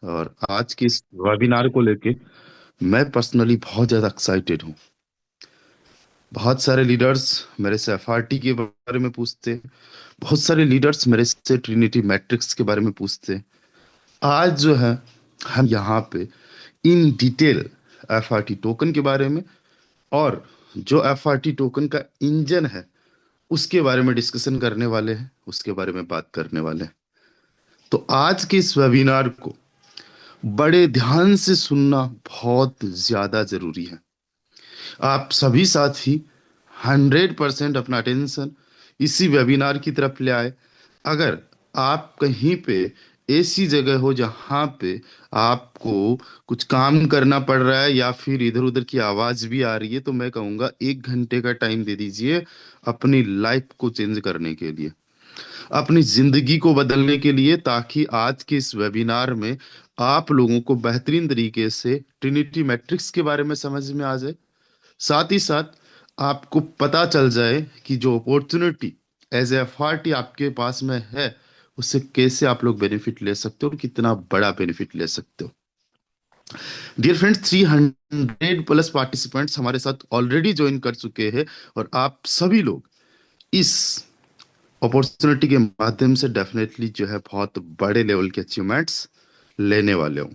और आज के इस वेबिनार को लेके मैं पर्सनली बहुत ज़्यादा एक्साइटेड हूँ। बहुत सारे लीडर्स मेरे से एफआरटी के बारे में पूछते हैं। बहुत सारे लीडर्स मेरे से ट्रिनिटी मैट्रिक्स के बारे में पूछते हैं। आज जो है हम यहाँ पे इन डिटेल एफआरटी टोकन के बारे में और जो एफआरटी टोकन का इंजन है उसके बारे में डिस्कशन करने वाले हैं, उसके बारे में बात करने वाले हैं। तो आज के इस वेबिनार को बड़े ध्यान से सुनना बहुत ज्यादा जरूरी है। आप सभी साथी 100% अपना अटेंशन इसी वेबिनार की तरफ ले आए। अगर आप कहीं पे ऐसी जगह हो जहां पे आपको कुछ काम करना पड़ रहा है या फिर इधर उधर की आवाज भी आ रही है, तो मैं कहूंगा 1 घंटे का टाइम दे दीजिए अपनी लाइफ को चेंज करने के लिए, अपनी जिंदगी को बदलने के लिए, ताकि आज के इस वेबिनार में आप लोगों को बेहतरीन तरीके से ट्रिनिटी मैट्रिक्स के बारे में समझ में आ जाए। साथ ही साथ आपको पता चल जाए कि जो अपॉर्चुनिटी एज ए अथॉरिटी आपके पास में है उससे कैसे आप लोग बेनिफिट ले सकते हो और कितना बड़ा बेनिफिट ले सकते हो। डियर फ्रेंड्स, 300 प्लस पार्टिसिपेंट्स हमारे साथ ऑलरेडी ज्वाइन कर चुके हैं और आप सभी लोग इस अपॉर्चुनिटी के माध्यम से डेफिनेटली जो है बहुत बड़े लेवल के अचीवमेंट्स लेने वाले हो।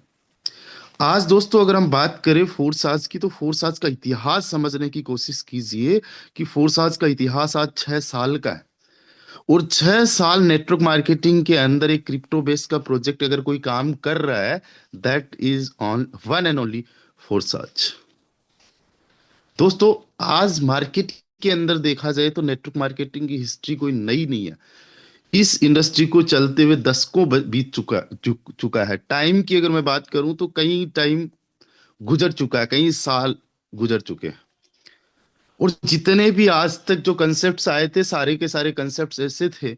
आज दोस्तों अगर हम बात करें फोर्स आज की, तो फोर्स आज का इतिहास समझने की कोशिश कीजिए कि फोर्स आज का इतिहास आज 6 साल का है। और 6 साल नेटवर्क मार्केटिंग के अंदर एक क्रिप्टो बेस का प्रोजेक्ट अगर कोई काम कर रहा है, that is on one and only force आज। दोस्तों आज मार्केट के अंदर देखा जाए तो नेटवर्क मार्केटिंग की हिस्ट्री कोई नई नहीं है। इस इंडस्ट्री को चलते हुए दशकों बीत चुका है। टाइम की अगर मैं बात करूं तो कई टाइम गुजर चुका है, कई साल गुजर चुके हैं। और जितने भी आज तक जो कंसेप्ट्स आए थे, सारे के सारे कंसेप्ट्स ऐसे थे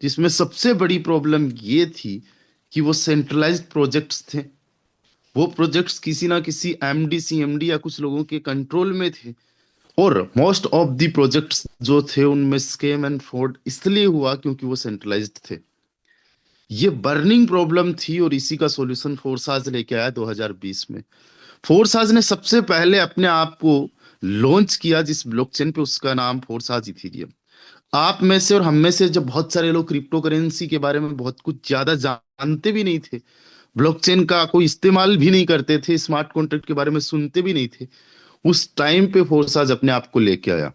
जिसमें सबसे बड़ी प्रॉब्लम ये थी कि वो सेंट्रलाइज्ड प्रोजेक्ट्स थे। वो प्रोजेक्ट्स किसी ना किसी एमडी सीएमडी या कुछ लोगों के कंट्रोल में थे। और मोस्ट ऑफ द प्रोजेक्ट्स जो थे उनमें स्कैम एंड फ्रॉड इसलिए हुआ क्योंकि वो सेंट्रलाइज्ड थे। ये बर्निंग प्रॉब्लम थी और इसी का सॉल्यूशन फोर्साज लेके आया 2020 में। फोर्साज ने सबसे पहले अपने आप को लॉन्च किया जिस ब्लॉकचेन पे, उसका नाम फोर्साज इथीरियम। आप में से और हम में से जब बहुत सारे लोग क्रिप्टो करेंसी के बारे में बहुत कुछ ज्यादा जानते भी नहीं थे, ब्लॉकचेन का कोई इस्तेमाल भी नहीं करते थे, स्मार्ट कॉन्ट्रैक्ट के बारे में सुनते भी नहीं थे, उस टाइम पे फोर्साज अपने आप को लेके आया।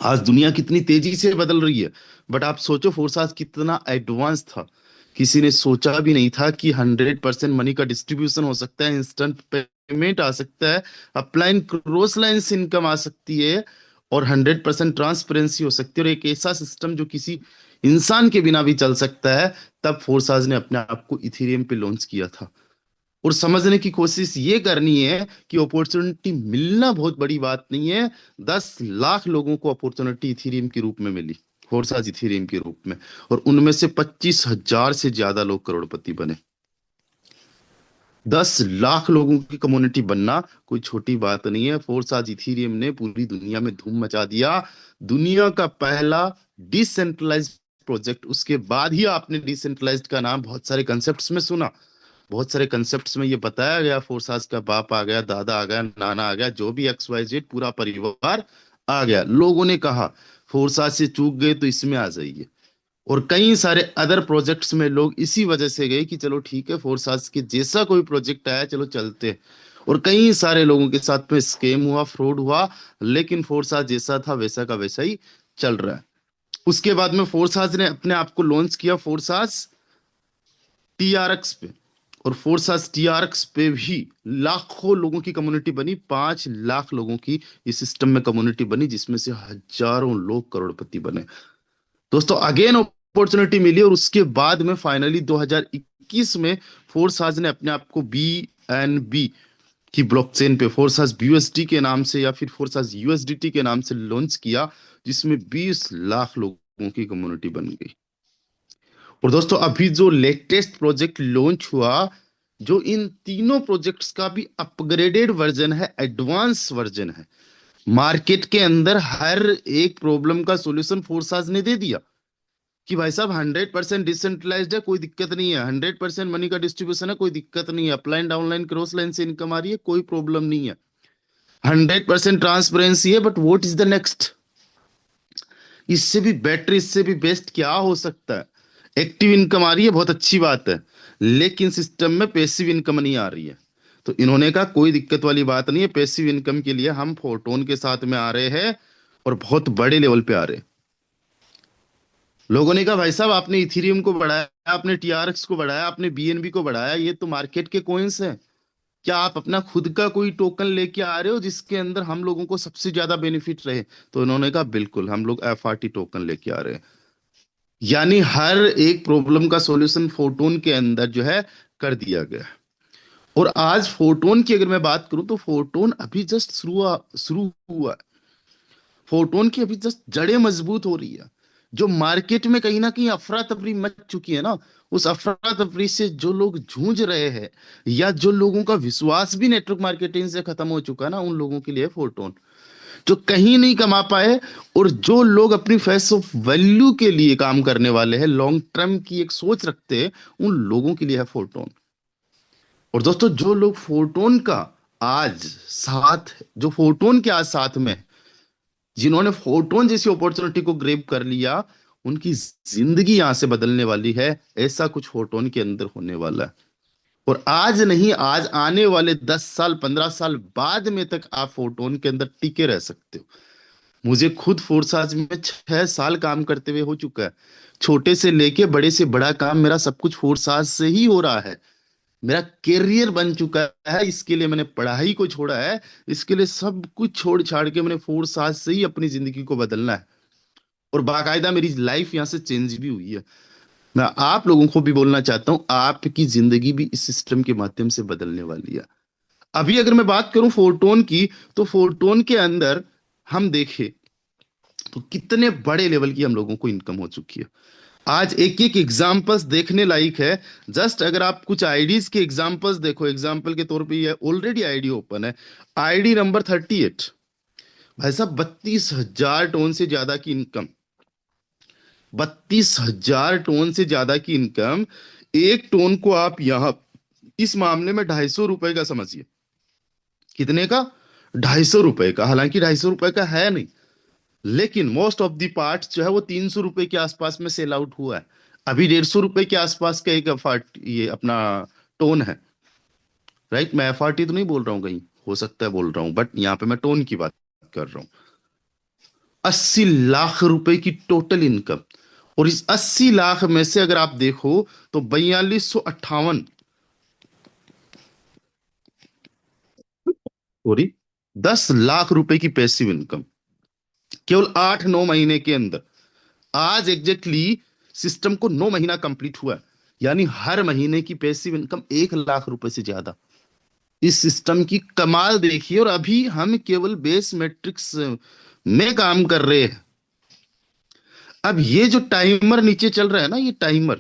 आज दुनिया कितनी तेजी से बदल रही है, बट आप सोचो फोर्साज कितना एडवांस था। किसी ने सोचा भी नहीं था कि 100% मनी का डिस्ट्रीब्यूशन हो सकता है, इंस्टेंट पेमेंट आ सकता है, अपलाइन क्रॉस लाइन से इनकम आ सकती है और 100% ट्रांसपेरेंसी हो सकती है, और एक ऐसा सिस्टम जो किसी इंसान के बिना भी चल सकता है। तब फोर्साज ने अपने आप को इथेरियम पे लॉन्च किया था। और समझने की कोशिश ये करनी है कि अपॉर्चुनिटी मिलना बहुत बड़ी बात नहीं है। 10 लाख लोगों को अपॉर्चुनिटी इथेरियम के रूप में मिली, फोर्साज इथेरियम के रूप में, और उनमें से 25,000 से ज्यादा लोग करोड़पति बने। 10 लाख लोगों की कम्युनिटी बनना कोई छोटी बात नहीं है। फोर्साज इथेरियम ने पूरी दुनिया में धूम मचा दिया। दुनिया का पहला डिसेंट्रलाइज्ड प्रोजेक्ट। उसके बाद ही आपने डिसेंट्रलाइज्ड का नाम बहुत सारे कंसेप्ट्स में सुना। बहुत सारे कंसेप्ट्स में ये बताया गया फोर्साज का बाप आ गया, दादा आ गया, नाना आ गया, जो भी एक्स वाई जेड पूरा परिवार आ गया। लोगों ने कहा फोर्साज से चूक गए तो इसमें आ जाइए। और कई सारे अदर प्रोजेक्ट्स में लोग इसी वजह से गए कि चलो ठीक है, फोर्साज के जैसा कोई प्रोजेक्ट आया चलो चलते हैं। और कई सारे लोगों के साथ में स्कैम हुआ, फ्रॉड हुआ, लेकिन फोर्साज जैसा था वैसा का वैसा ही चल रहा है। उसके बाद में फोर्साज ने अपने आप को लॉन्च किया फोर्साज टीआरएक्स पे। और फोर्सास टीआरएक्स पे भी लाखों लोगों की कम्युनिटी बनी, 5 लाख लोगों की इस सिस्टम में कम्युनिटी बनी, जिसमें से हजारों लोग करोड़पति बने। दोस्तों अगेन अपॉर्चुनिटी मिली और उसके बाद में फाइनली 2021 में फोर्साज ने अपने आप को बीएनबी की ब्लॉकचेन पे, फोर्सास बीयूएसडी के नाम से या फिर फोर्सास यूएसडीटी के नाम से लॉन्च किया, जिसमें 20 लाख लोगों की कम्युनिटी बन गई। और दोस्तों अभी जो लेटेस्ट प्रोजेक्ट लॉन्च हुआ, जो इन तीनों प्रोजेक्ट्स का भी अपग्रेडेड वर्जन है, एडवांस वर्जन है। मार्केट के अंदर हर एक प्रॉब्लम का सॉल्यूशन फोर्साज ने दे दिया। कि भाई साहब 100% डिसेंट्रलाइज्ड है, कोई दिक्कत नहीं है, 100% मनी का डिस्ट्रीब्यूशन है, कोई दिक्कत नहीं है, अपलाइन डाउनलाइन क्रॉस लाइन से इनकम आ रही है, कोई प्रॉब्लम नहीं है, 100% ट्रांसपेरेंसी है, but what is the next? इससे भी बेटर, इससे भी बेस्ट क्या हो सकता है? एक्टिव इनकम आ रही है, बहुत अच्छी बात है, लेकिन सिस्टम में पैसिव इनकम नहीं आ रही है। तो इन्होंने कहा कोई दिक्कत वाली बात नहीं है, पैसिव इनकम के लिए हम फोटोन के साथ में आ रहे हैं, और बहुत बड़े लेवल पे आ रहे हैं। लोगों ने कहा भाई साहब आपने इथेरियम को बढ़ाया, आपने टीआरएक्स को बढ़ाया, आपने बीएनबी को बढ़ाया, ये तो मार्केट के कॉइन्स हैं, क्या आप अपना खुद का कोई टोकन लेके आ रहे हो जिसके अंदर हम लोगों को सबसे ज्यादा बेनिफिट रहे? तो इन्होंने कहा बिल्कुल, हम लोग एफआरटी टोकन लेके आ रहे हैं। यानी हर एक प्रॉब्लम का सॉल्यूशन फोटोन के अंदर जो है कर दिया गया है। और आज फोटोन की अगर मैं बात करूं तो फोटोन अभी जस्ट शुरू हुआ है। फोटोन की अभी जस्ट जड़ें मजबूत हो रही है। जो मार्केट में कहीं ना कहीं अफरा तफरी मच चुकी है ना, उस अफरा तफरी से जो लोग जूझ रहे हैं, या जो लोगों का विश्वास भी नेटवर्क मार्केटिंग से खत्म हो चुका है ना, उन लोगों के लिए फोटोन, जो कहीं नहीं कमा पाए, और जो लोग अपनी फेस ऑफ वैल्यू के लिए काम करने वाले हैं, लॉन्ग टर्म की एक सोच रखते हैं, उन लोगों के लिए है फोटोन। और दोस्तों, जो लोग फोटोन का आज साथ, जो फोटोन के आज साथ में, जिन्होंने फोटोन जैसी अपॉर्चुनिटी को ग्रेब कर लिया, उनकी जिंदगी यहां से बदलने वाली है। ऐसा कुछ फोटोन के अंदर होने वाला है। और आज नहीं, आज आने वाले 10 साल 15 साल बाद में तक आप फोटोन के अंदर टिके रह सकते हो। मुझे खुद फोर्साज में 6 साल काम करते हुए हो चुका है। छोटे से लेके बड़े से बड़ा काम मेरा सब कुछ फोर्साज से ही हो रहा है। मेरा करियर बन चुका है, इसके लिए मैंने पढ़ाई को छोड़ा है, इसके लिए सब कुछ छोड़ छाड़ के मैंने फोर्साज से ही अपनी जिंदगी को बदलना है। और बाकायदा मेरी लाइफ यहाँ से चेंज भी हुई है। मैं आप लोगों को भी बोलना चाहता हूँ, आपकी जिंदगी भी इस सिस्टम के माध्यम से बदलने वाली है। अभी अगर मैं बात करूं फोटोन की, तो फोटोन के अंदर हम देखें तो कितने बड़े लेवल की हम लोगों को इनकम हो चुकी है। आज एक एक एग्जांपल्स देखने लायक है। जस्ट अगर आप कुछ आईडीज के एग्जांपल्स देखो, एग्जांपल के तौर पे ये ऑलरेडी आईडी ओपन है, आईडी नंबर 38। भाई साहब 32,000 टन से ज्यादा की इनकम, 32,000 टन से ज्यादा की इनकम। एक टोन को आप यहां इस मामले में 250 रुपए का समझिए। कितने का? 250 रुपए का। हालांकि 250 रुपए का है नहीं, लेकिन मोस्ट ऑफ दी पार्ट्स जो है वो 300 रुपए के आसपास में सेल आउट हुआ है। अभी 150 रुपए के आसपास का एक एफआरटी, ये अपना टोन है। राइट, मैं एफआरटी तो नहीं बोल रहा हूँ, कहीं हो सकता है बोल रहा हूँ, बट यहाँ पे मैं टोन की बात कर रहा हूँ। 80 लाख रुपए की टोटल इनकम। और इस 80 लाख में से अगर आप देखो तो 4258, सॉरी, 10 लाख रुपए की पैसिव इनकम केवल 8-9 महीने के अंदर। आज एग्जैक्टली सिस्टम को 9 महीना कंप्लीट हुआ है। यानी हर महीने की पैसिव इनकम 1 लाख रुपए से ज्यादा। इस सिस्टम की कमाल देखिए। और अभी हम केवल बेस मैट्रिक्स में काम कर रहे हैं। अब ये जो टाइमर नीचे चल रहा है ना, ये टाइमर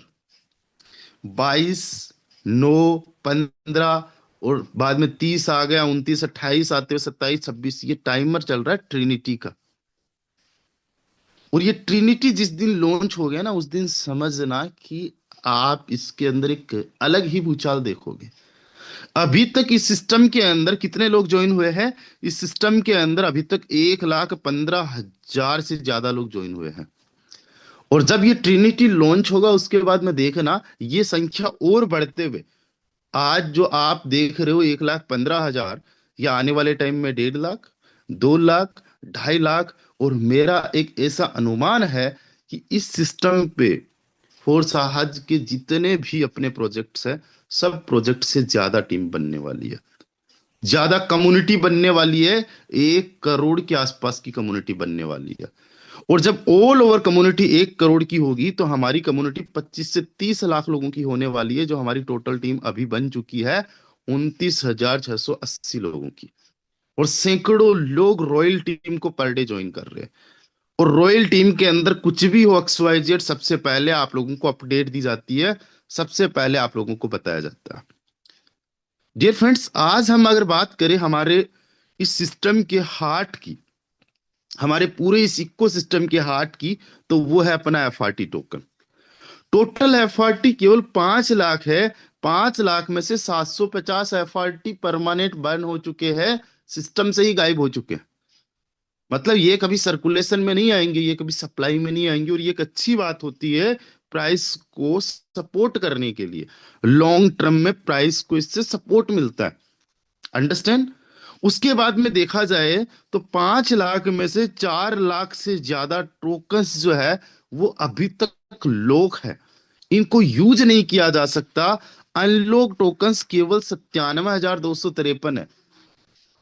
22, 9, 15, और बाद में 30 आ गया, 29, 28 आते हुए 27, 26, ये टाइमर चल रहा है ट्रिनिटी का। और ये ट्रिनिटी जिस दिन लॉन्च हो गया ना, उस दिन समझना कि आप इसके अंदर एक अलग ही भूचाल देखोगे। अभी तक इस सिस्टम के अंदर कितने लोग ज्वाइन हुए हैं? इस सिस्टम के अंदर अभी तक 1,15,000 से ज्यादा लोग ज्वाइन हुए हैं। और जब ये ट्रिनिटी लॉन्च होगा उसके बाद में देखना ये संख्या और बढ़ते हुए, आज जो आप देख रहे हो 1,15,000, या आने वाले टाइम में 1.5 लाख, 2 लाख, 2.5 लाख। और मेरा एक ऐसा अनुमान है कि इस सिस्टम पे फोर्स आज के जितने भी अपने प्रोजेक्ट्स हैं, सब प्रोजेक्ट से ज्यादा टीम बनने वाली है, ज्यादा कम्युनिटी बनने वाली है। 1 करोड़ के आसपास की कम्युनिटी बनने वाली है। और जब ऑल ओवर कम्युनिटी 1 करोड़ की होगी, तो हमारी कम्युनिटी 25 से 30 लाख लोगों की होने वाली है, जो हमारी टोटल टीम अभी बन चुकी है 29,680 लोगों की। और सैकड़ों लोग रॉयल टीम को पर डे ज्वाइन कर रहे हैं। और रॉयल टीम के अंदर कुछ भी हो, XYZ, सबसे पहले आप लोगों को अपडेट दी जाती है, सबसे पहले आप लोगों को बताया जाता है। डियर फ्रेंड्स, आज हम अगर बात करें हमारे इस सिस्टम के हार्ट की, हमारे पूरे इस इको सिस्टम के हार्ट की, तो वो है अपना एफआरटी टोकन। टोटल एफआरटी केवल 5 लाख है। 5 लाख में से 750 एफआरटी परमानेंट बर्न हो चुके हैं, सिस्टम से ही गायब हो चुके हैं। मतलब ये कभी सर्कुलेशन में नहीं आएंगे, ये कभी सप्लाई में नहीं आएंगे, और ये एक अच्छी बात होती है प्राइस को सपोर्ट करने के लिए। लॉन्ग टर्म में प्राइस को इससे सपोर्ट मिलता है। अंडरस्टैंड। उसके बाद में देखा जाए तो 5 लाख में से 4 लाख से ज्यादा टोकन्स जो है वो अभी तक लॉक है, इनको यूज नहीं किया जा सकता। अनलॉक टोकन्स केवल 97,253 है।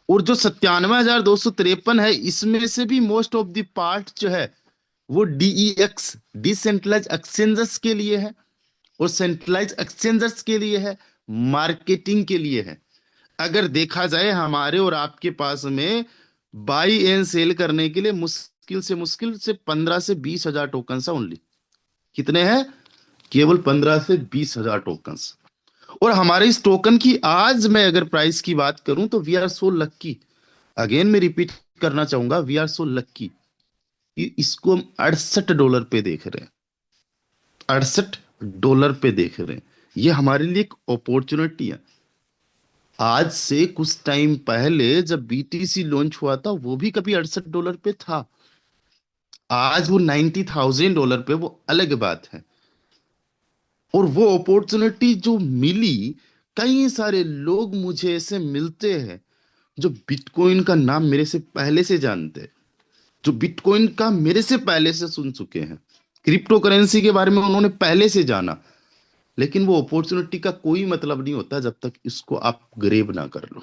और जो 97,253 है, इसमें से भी मोस्ट ऑफ द पार्ट जो है वो डीईएक्स, डिसेंट्रलाइज एक्सचेंजर्स के लिए है, और सेंट्रलाइज एक्सचेंजर्स के लिए है, मार्केटिंग के लिए है। अगर देखा जाए हमारे और आपके पास में बाई एंड सेल करने के लिए मुश्किल से 15 से 20 हजार टोकन है ओनली। कितने हैं? केवल 15 से 20 हजार टोकन। और हमारे इस टोकन की आज मैं अगर प्राइस की बात करूं तो we are so lucky. Again मैं रिपीट करना चाहूंगा, वी आर सो लक्की कि इसको हम $68 पे देख रहे हैं। $68 पे देख रहे हैं। ये हमारे लिए एक अपॉर्चुनिटी है। आज से कुछ टाइम पहले जब बीटीसी लॉन्च हुआ था, वो भी कभी $68 पे था। आज वो $90,000 पे, वो अलग बात है। और वो अपॉर्चुनिटी जो मिली, कई सारे लोग मुझे ऐसे मिलते हैं जो बिटकॉइन का नाम मेरे से पहले से जानते हैं, जो बिटकॉइन का मेरे से पहले से सुन चुके हैं, क्रिप्टो करेंसी के बारे में उन्होंने पहले से जाना। लेकिन वो अपॉर्चुनिटी का कोई मतलब नहीं होता जब तक इसको आप ग्रेब ना कर लो।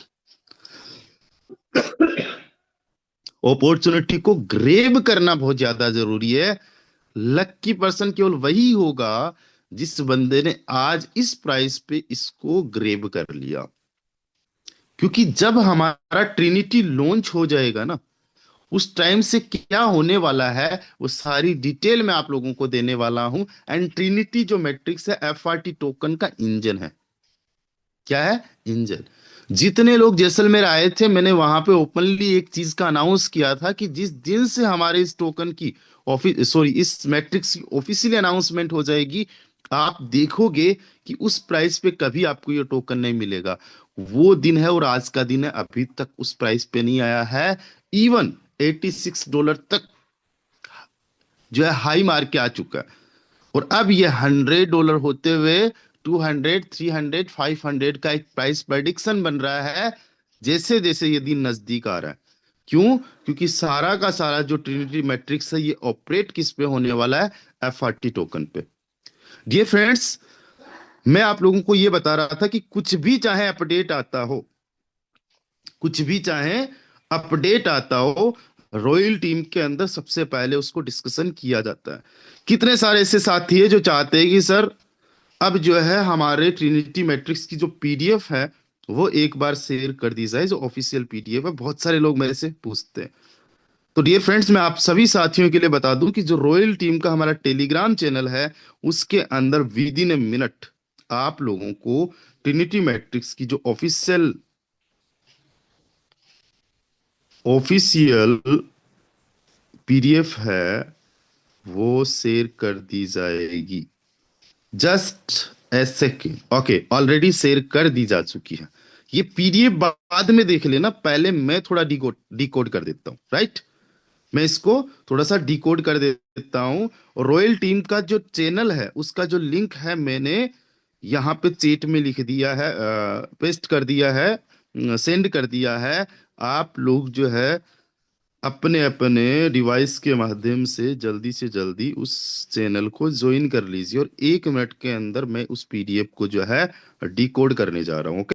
अपॉर्चुनिटी को ग्रेब करना बहुत ज्यादा जरूरी है। लक्की पर्सन केवल वही होगा जिस बंदे ने आज इस प्राइस पे इसको ग्रेब कर लिया। क्योंकि जब हमारा ट्रिनिटी लॉन्च हो जाएगा ना, उस टाइम से क्या होने वाला है वो सारी डिटेल मैं आप लोगों को देने वाला हूं। एंड ट्रिनिटी जो मैट्रिक्स है, एफआरटी टोकन का इंजन है। क्या है? इंजन। जितने लोग जैसलमेर आए थे, मैंने वहां पे ओपनली एक चीज का अनाउंस किया था कि जिस दिन से हमारे इस टोकन की ऑफिस सॉरी इस मैट्रिक्स की ऑफिशियली अनाउंसमेंट हो जाएगी, आप देखोगे कि उस प्राइस पे कभी आपको ये टोकन नहीं मिलेगा। वो दिन है और आज का दिन है, अभी तक उस प्राइस पे नहीं आया है। इवन $86 तक जो है हाई मार के आ चुका है। और अब ये $100 होते हुए 200, 300, 500 का एक प्राइस प्रेडिक्शन बन रहा है, जैसे जैसे ये दिन नजदीक आ रहा है। क्यों? क्योंकि सारा का सारा जो ट्रिनिटी मैट्रिक्स है, ये ऑपरेट किस पे होने वाला है? एफआरटी टोकन पे। डियर फ्रेंड्स, मैं आप लोगों को ये बता रहा था कि कुछ भी चाहे अपडेट आता हो, कुछ भी चाहे अपडेट आता हो, रॉयल टीम के अंदर सबसे पहले उसको डिस्कशन किया जाता है। कितने सारे ऐसे साथी है जो चाहते हैं कि सर अब जो है हमारे ट्रिनिटी मैट्रिक्स की जो पीडीएफ है वो एक बार शेयर कर दी जाए, जो ऑफिशियल पीडीएफ है। बहुत सारे लोग मेरे से पूछते हैं। तो डियर फ्रेंड्स, मैं आप सभी साथियों के लिए बता दूं कि जो रॉयल टीम का हमारा टेलीग्राम चैनल है, उसके अंदर विद इन ए मिनट आप लोगों को ट्रिनिटी मैट्रिक्स की जो ऑफिशियल पीडीएफ है वो शेयर कर दी जाएगी। Just a second. Okay, already share कर दी जा चुकी है। ये पीडीएफ बाद में देख लेना, पहले मैं थोड़ा डिकोड डिकोड कर देता हूँ, राइट। मैं इसको थोड़ा सा डिकोड कर देता हूँ। और रॉयल टीम का जो चैनल है उसका जो लिंक है, मैंने यहाँ पे चैट में लिख दिया है, पेस्ट कर दिया है, सेंड कर दिया है। आप लोग जो है अपने अपने डिवाइस के माध्यम से जल्दी उस चैनल को ज्वाइन कर लीजिए, और 1 मिनट के अंदर मैं उस पीडीएफ को जो है डिकोड करने जा रहा हूँ। ओके,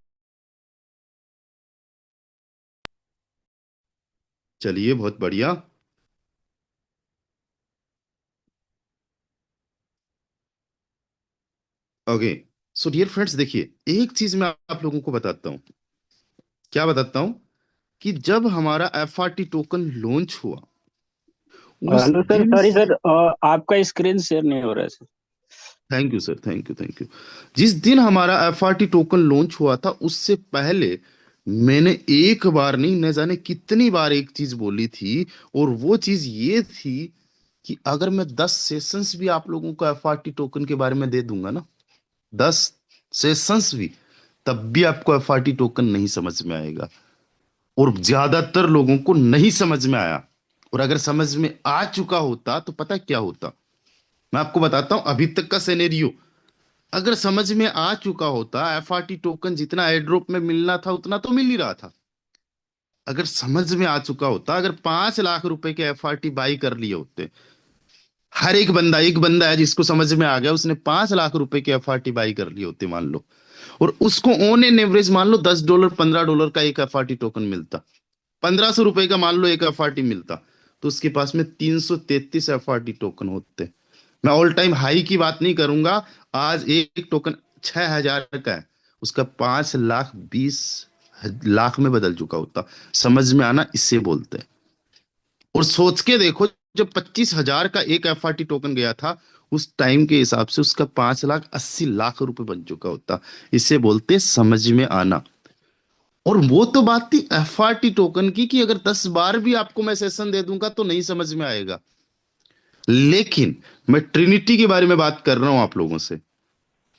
चलिए, बहुत बढ़िया। ओके, सो डियर फ्रेंड्स, देखिए एक चीज मैं आप लोगों को बताता हूँ। क्या बताता हूँ? कि जब हमारा एफआरटी टोकन लॉन्च हुआ उस हेलो सर, दिन सॉरी से। सर, आपका स्क्रीन शेयर नहीं हो रहा है sir. Thank you sir, thank you, thank you. जिस दिन हमारा एफआरटी टोकन लॉन्च हुआ था, उससे पहले मैंने एक बार नहीं, न जाने कितनी बार एक चीज बोली थी। और वो चीज ये थी कि अगर मैं 10 सेशंस भी आप लोगों को एफआरटी टोकन के बारे में दे दूंगा ना, 10 सेशंस भी, तब भी आपको एफआरटी टोकन नहीं समझ में आएगा। और ज्यादातर लोगों को नहीं समझ में आया। और अगर समझ में आ चुका होता तो पता क्या होता, मैं आपको बताता हूं अभी तक का सिनेरियो। अगर समझ में आ चुका होता, एफआरटी टोकन जितना एयर ड्रॉप में मिलना था उतना तो मिल ही रहा था। अगर समझ में आ चुका होता, अगर 5 लाख रुपए के एफआरटी बाई कर लिए होते, हर एक बंदा है जिसको समझ में आ गया, उसने 5 लाख रुपए के एफआरटी बाई कर लिए होते मान लो, और उसको ऑन एन एवरेज मान लो $10 $15 का एक एफआरटी टोकन मिलता, $1500 का मान लो एक एफआरटी मिलता, तो उसके पास में 333 एफआरटी टोकन होते। मैं ऑल टाइम हाई की बात नहीं करूंगा। आज एक टोकन 6,000 का है, उसका 5,20,00,000 में बदल चुका होता। समझ में आना इससे बोलते हैं। और सोच के देखो, जब 25,000 का एक एफआरटी टोकन गया था, उस टाइम के हिसाब से उसका 5,80,00,000 रुपए बन चुका होता। इसे बोलते हैं समझ में आना। और वो तो बात थी एफआरटी टोकन की, कि अगर 10 बार भी आपको मैं सेशन दे दूंगा तो नहीं समझ में आएगा। लेकिन मैं ट्रिनिटी के बारे में बात कर रहा हूं आप लोगों से।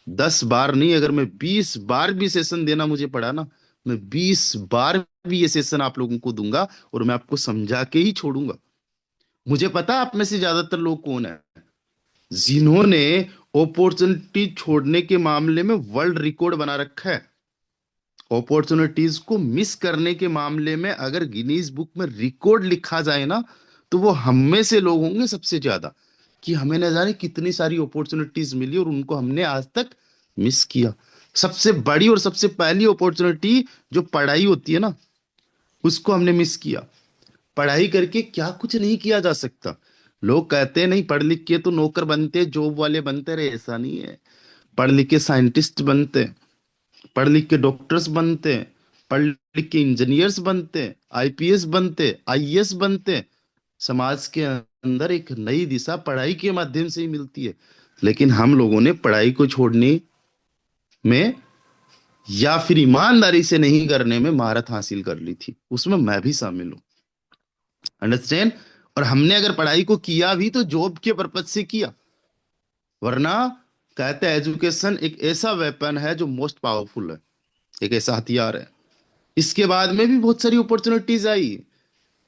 10 बार नहीं, अगर मैं 20 बार भी सेशन देना मुझे पड़ा ना, मैं 20 बार भी ये सेशन आप लोगों को दूंगा, और मैं आपको समझा के ही छोड़ूंगा। मुझे पता है आप में से ज्यादातर लोग कौन है जिन्होंने अपॉर्चुनिटी छोड़ने के मामले में वर्ल्ड रिकॉर्ड बना रखा है। अपॉर्चुनिटीज को मिस करने के मामले में अगर गिनीज बुक में रिकॉर्ड लिखा जाए ना, तो वो हम में से लोग होंगे सबसे ज्यादा, कि हमें न जाने कितनी सारी अपॉर्चुनिटीज मिली और उनको हमने आज तक मिस किया। सबसे बड़ी और सबसे पहली अपॉर्चुनिटी जो पढ़ाई होती है ना, उसको हमने मिस किया। पढ़ाई करके क्या कुछ नहीं किया जा सकता। लोग कहते हैं नहीं, पढ़ लिख के तो नौकर बनते, जॉब वाले बनते रहे, ऐसा नहीं है। पढ़ लिख के साइंटिस्ट बनते, पढ़ लिख के डॉक्टर्स बनते हैं, पढ़ लिख के इंजीनियर्स बनते हैं, आईपीएस बनते, आईएएस बनते। समाज के अंदर एक नई दिशा पढ़ाई के माध्यम से ही मिलती है। लेकिन हम लोगों ने पढ़ाई को छोड़ने में, या फिर ईमानदारी से नहीं करने में महारत हासिल कर ली थी। उसमें मैं भी शामिल हूँ। अंडरस्टैंड। और हमने अगर पढ़ाई को किया भी तो जॉब के पर्पज से किया। वरना कहते हैं एजुकेशन एक ऐसा वेपन है जो मोस्ट पावरफुल है, एक ऐसा हथियार है। इसके बाद में भी बहुत सारी अपॉर्चुनिटीज आई।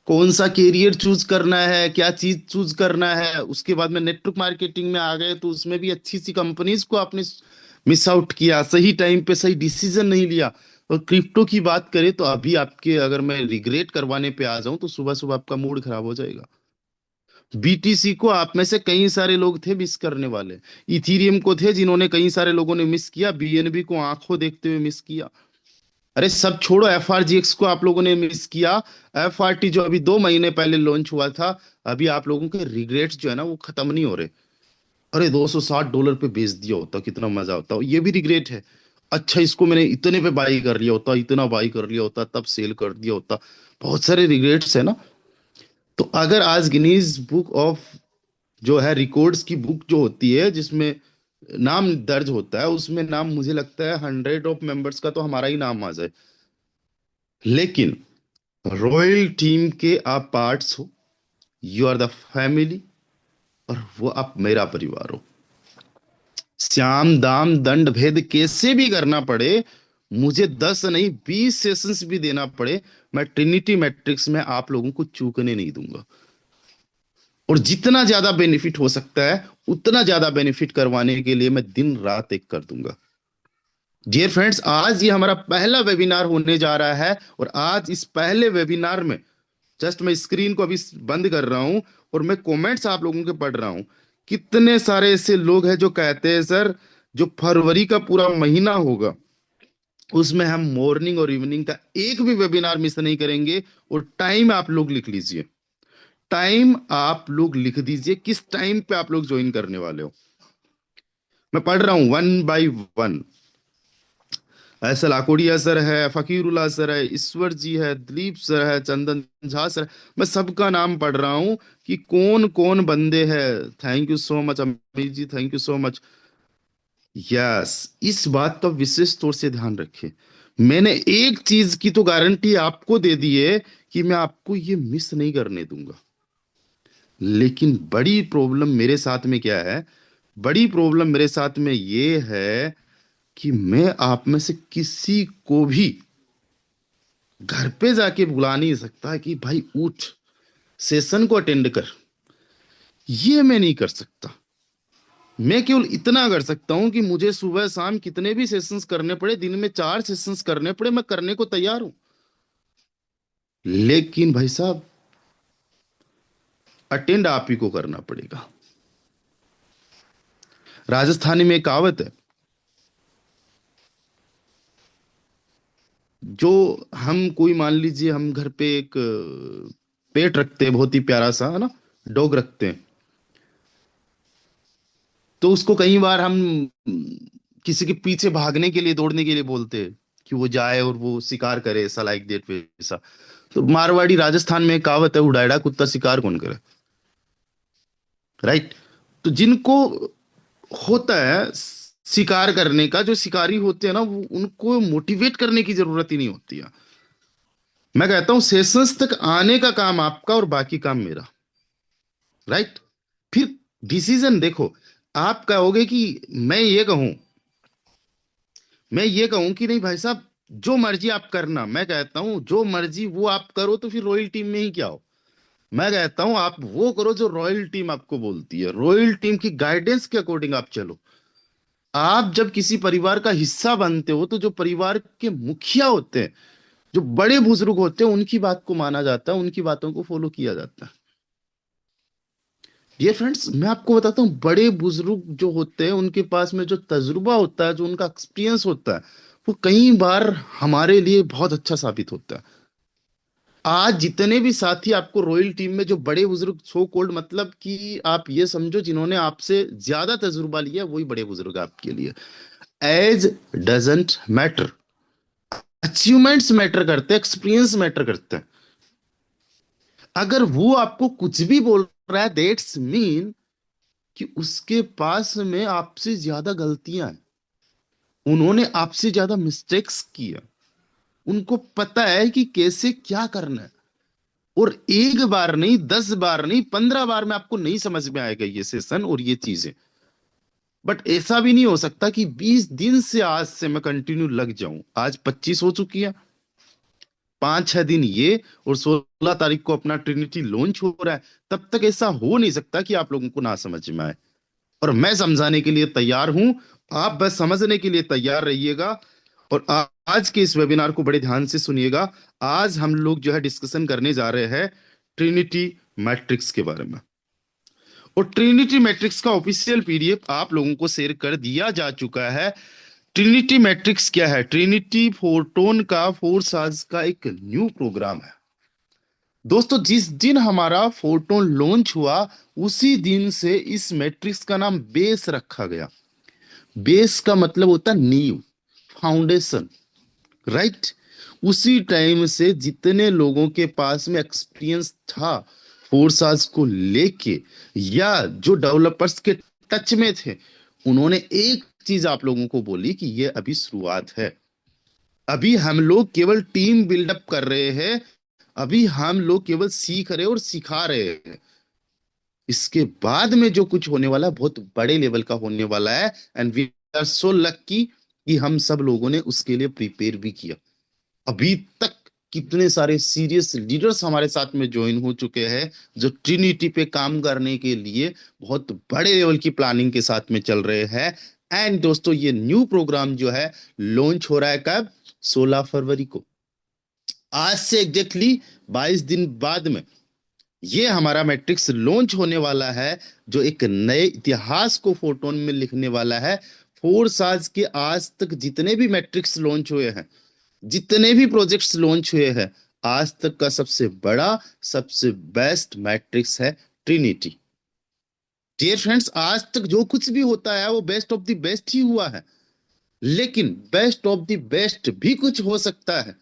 कौन सा कैरियर चूज करना है, क्या चीज चूज करना है, उसके बाद में नेटवर्क मार्केटिंग में आ गए तो उसमें भी अच्छी सी कंपनीज को आपने मिस आउट किया, सही टाइम पे सही डिसीजन नहीं लिया। और क्रिप्टो की बात करें तो अभी आपके, अगर मैं रिग्रेट करवाने पे आ जाऊं तो सुबह सुबह आपका मूड खराब हो जाएगा। बीटीसी को आप में से कई सारे लोग थे मिस करने वाले। इथीरियम को थे जिन्होंने, कई सारे लोगों ने मिस किया। बीएनबी को आंखों देखते हुए मिस किया। अरे सब छोड़ो, एफआरजीएक्स को आप लोगों ने मिस किया। एफआरटी जो अभी 2 महीने पहले लॉन्च हुआ था, अभी आप लोगों के रिग्रेट्स जो है ना वो खत्म नहीं हो रहे। अरे $260 पे बेच दिया होता कितना मजा होता, ये भी रिग्रेट है। अच्छा, इसको मैंने इतने पे बाई कर लिया होता, इतना बाई कर लिया होता, तब सेल कर दिया होता। बहुत सारे रिग्रेट्स है ना। तो अगर आज गिनीज बुक ऑफ जो है रिकॉर्ड्स की बुक जो होती है, जिसमें नाम दर्ज होता है, उसमें नाम मुझे लगता है 100 ऑफ मेंबर्स का तो हमारा ही नाम आ जाए। लेकिन रॉयल टीम के आप पार्ट्स हो, यू आर द फैमिली, और वो आप मेरा परिवार हो। श्याम दाम दंड भेद कैसे भी करना पड़े, मुझे 10 नहीं 20 सेशंस भी देना पड़े, मैं ट्रिनिटी मैट्रिक्स में आप लोगों को चूकने नहीं दूंगा। और जितना ज्यादा बेनिफिट हो सकता है उतना ज्यादा बेनिफिट करवाने के लिए मैं दिन रात एक कर दूंगा। डियर फ्रेंड्स, आज ये हमारा पहला वेबिनार होने जा रहा है। और आज इस पहले वेबिनार में, जस्ट मैं स्क्रीन को अभी बंद कर रहा हूं और मैं कमेंट्स आप लोगों के पढ़ रहा हूं। कितने सारे ऐसे लोग हैं जो कहते हैं सर, जो फरवरी का पूरा महीना होगा उसमें हम मॉर्निंग और इवनिंग का एक भी वेबिनार मिस नहीं करेंगे। और टाइम आप लोग लिख लीजिए, टाइम आप लोग लिख दीजिए, किस टाइम पे आप लोग ज्वाइन करने वाले हो। मैं पढ़ रहा हूं वन बाय वन। ऐसा लाकोड़िया सर है, फकीरुल्लाह सर है, ईश्वर जी है, दिलीप सर है, चंदन झा सर है। मैं सबका नाम पढ़ रहा हूं कि कौन कौन बंदे हैं। Thank you so much Amit ji, thank you so much. Yes, इस बात का विशेष तौर से ध्यान रखें। मैंने एक चीज की तो गारंटी आपको दे दी है कि मैं आपको ये मिस नहीं करने दूंगा। लेकिन बड़ी प्रॉब्लम मेरे साथ में क्या है, बड़ी प्रॉब्लम मेरे साथ में ये है कि मैं आप में से किसी को भी घर पे जाके बुला नहीं सकता कि भाई उठ सेशन को अटेंड कर। ये मैं नहीं कर सकता। मैं केवल इतना कर सकता हूं कि मुझे सुबह शाम कितने भी सेशंस करने पड़े, दिन में 4 सेशंस करने पड़े, मैं करने को तैयार हूं। लेकिन भाई साहब, अटेंड आप ही को करना पड़ेगा। राजस्थानी में एक कहावत है, जो हम कोई मान लीजिए हम घर पे एक पेट रखते हैं, बहुत ही प्यारा सा है ना, डॉग रखते हैं। तो उसको कई बार हम किसी के पीछे भागने के लिए, दौड़ने के लिए बोलते हैं कि वो जाए और वो शिकार करे, ऐसा लाइक दैट वैसा। तो मारवाड़ी राजस्थान में एक कहावत है, उड़ाएड़ा कुत्ता शिकार कौन करे। राइट। तो जिनको होता है शिकार करने का, जो शिकारी होते हैं ना, वो उनको मोटिवेट करने की जरूरत ही नहीं होती है। मैं कहता हूं सेशंस तक आने का काम आपका और बाकी काम मेरा। राइट। फिर डिसीजन देखो, आप कहोगे कि मैं ये कहूं मैं ये कहूं कि नहीं भाई साहब, जो मर्जी आप करना। मैं कहता हूं जो मर्जी वो आप करो, तो फिर रॉयल टीम में ही क्या हो। मैं कहता हूं आप वो करो जो रॉयल टीम आपको बोलती है, रॉयल टीम की गाइडेंस के अकॉर्डिंग आप चलो। आप जब किसी परिवार का हिस्सा बनते हो, तो जो परिवार के मुखिया होते हैं, जो बड़े बुजुर्ग होते हैं, उनकी बात को माना जाता है, उनकी बातों को फॉलो किया जाता है। ये फ्रेंड्स, मैं आपको बताता हूँ, बड़े बुजुर्ग जो होते हैं उनके पास में जो तजुर्बा होता है, जो उनका एक्सपीरियंस होता है, वो कई बार हमारे लिए बहुत अच्छा साबित होता है। आज जितने भी साथी आपको रॉयल टीम में जो बड़े बुजुर्ग, सो कॉल्ड, मतलब कि आप ये समझो जिन्होंने आपसे ज्यादा तजुर्बा लिया, वही बड़े बुजुर्ग आपके लिए। Age doesn't matter, achievements matter करते हैं, एक्सपीरियंस मैटर करते हैं। अगर वो आपको कुछ भी बोल रहा है, दैट्स मीन कि उसके पास में आपसे ज्यादा गलतियां हैं, उन्होंने आपसे ज्यादा मिस्टेक्स किया, उनको पता है कि कैसे क्या करना है। और एक बार नहीं, 10 बार नहीं, 15 बार में आपको नहीं समझ में आएगा ये सेशन और ये चीजें। बट ऐसा भी नहीं हो सकता कि 20 दिन से, आज से मैं कंटिन्यू लग जाऊं। आज 25 हो चुकी है, 5-6 दिन ये, और 16 तारीख को अपना ट्रिनिटी लॉन्च हो रहा है। तब तक ऐसा हो नहीं सकता कि आप लोगों को ना समझ में आए। और मैं समझाने के लिए तैयार हूं, आप बस समझने के लिए तैयार रहिएगा। और आज के इस वेबिनार को बड़े ध्यान से सुनिएगा। आज हम लोग जो है डिस्कशन करने जा रहे हैं ट्रिनिटी मैट्रिक्स के बारे में। और ट्रिनिटी मैट्रिक्स का ऑफिशियल पीडीएफ आप लोगों को शेयर कर दिया जा चुका है। ट्रिनिटी मैट्रिक्स क्या है? ट्रिनिटी फोरटोन का, फोर साज का एक न्यू प्रोग्राम है। दोस्तों, जिस दिन हमारा फोरटोन लॉन्च हुआ, उसी दिन से इस मैट्रिक्स का नाम बेस रखा गया। बेस का मतलब होता है नींव, फाउंडेशन। राइट। उसी टाइम से जितने लोगों के पास में एक्सपीरियंस था फोर्साज को लेके, या जो डेवलपर्स के टच में थे, उन्होंने एक चीज आप लोगों को बोली कि ये अभी शुरुआत है। अभी हम लोग केवल टीम बिल्डअप कर रहे हैं। अभी हम लोग केवल सीख रहे हैं और सिखा रहे हैं। इसके बाद में जो कुछ होने वाला है, बहुत बड़े लेवल का होने वाला है। And we are so lucky कि हम सब लोगों ने उसके लिए प्रिपेयर भी किया। अभी तक कितने सारे सीरियस लीडर्स हमारे साथ में ज्वाइन हो चुके हैं, जो ट्रिनिटी पे काम करने के लिए बहुत बड़े लेवल की प्लानिंग के साथ में चल रहे हैं। एंड दोस्तों, ये न्यू प्रोग्राम जो है लॉन्च हो रहा है कब? 16 फरवरी को। आज से एग्जैक्टली 22 दिन बाद में ये हमारा मैट्रिक्स लॉन्च होने वाला है, जो एक नए इतिहास को फोटोन में लिखने वाला है। फोर साज के आज तक जितने भी मैट्रिक्स लॉन्च हुए हैं, जितने भी प्रोजेक्ट्स लॉन्च हुए हैं, आज तक का सबसे बड़ा, सबसे बेस्ट मैट्रिक्स है ट्रिनिटी। डियर फ्रेंड्स, आज तक जो कुछ भी होता है वो बेस्ट ऑफ द बेस्ट ही हुआ है। लेकिन बेस्ट ऑफ द बेस्ट भी कुछ हो सकता है।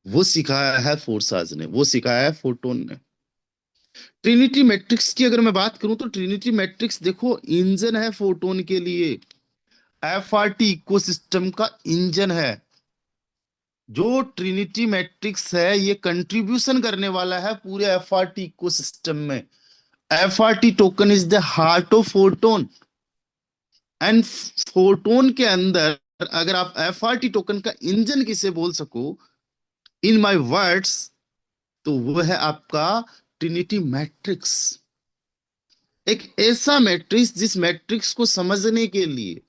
वो सिखाया है फोर्साज ने, वो सिखाया है फोटोन ने। ट्रिनिटी मैट्रिक्स की अगर मैं बात करूं, तो ट्रिनिटी मैट्रिक्स देखो इंजन है फोटोन के लिए। एफआरटी इकोसिस्टम का इंजन है। जो ट्रिनिटी मैट्रिक्स है ये कंट्रीब्यूशन करने वाला है पूरे एफआरटी इकोसिस्टम में। FRT token is the heart of photon. And photon के अंदर अगर आप एफआरटी टोकन का इंजन किसे बोल सको इन माय वर्ड्स, तो वो है आपका ट्रिनिटी मैट्रिक्स। एक ऐसा मैट्रिक्स जिस मैट्रिक्स को समझने के लिए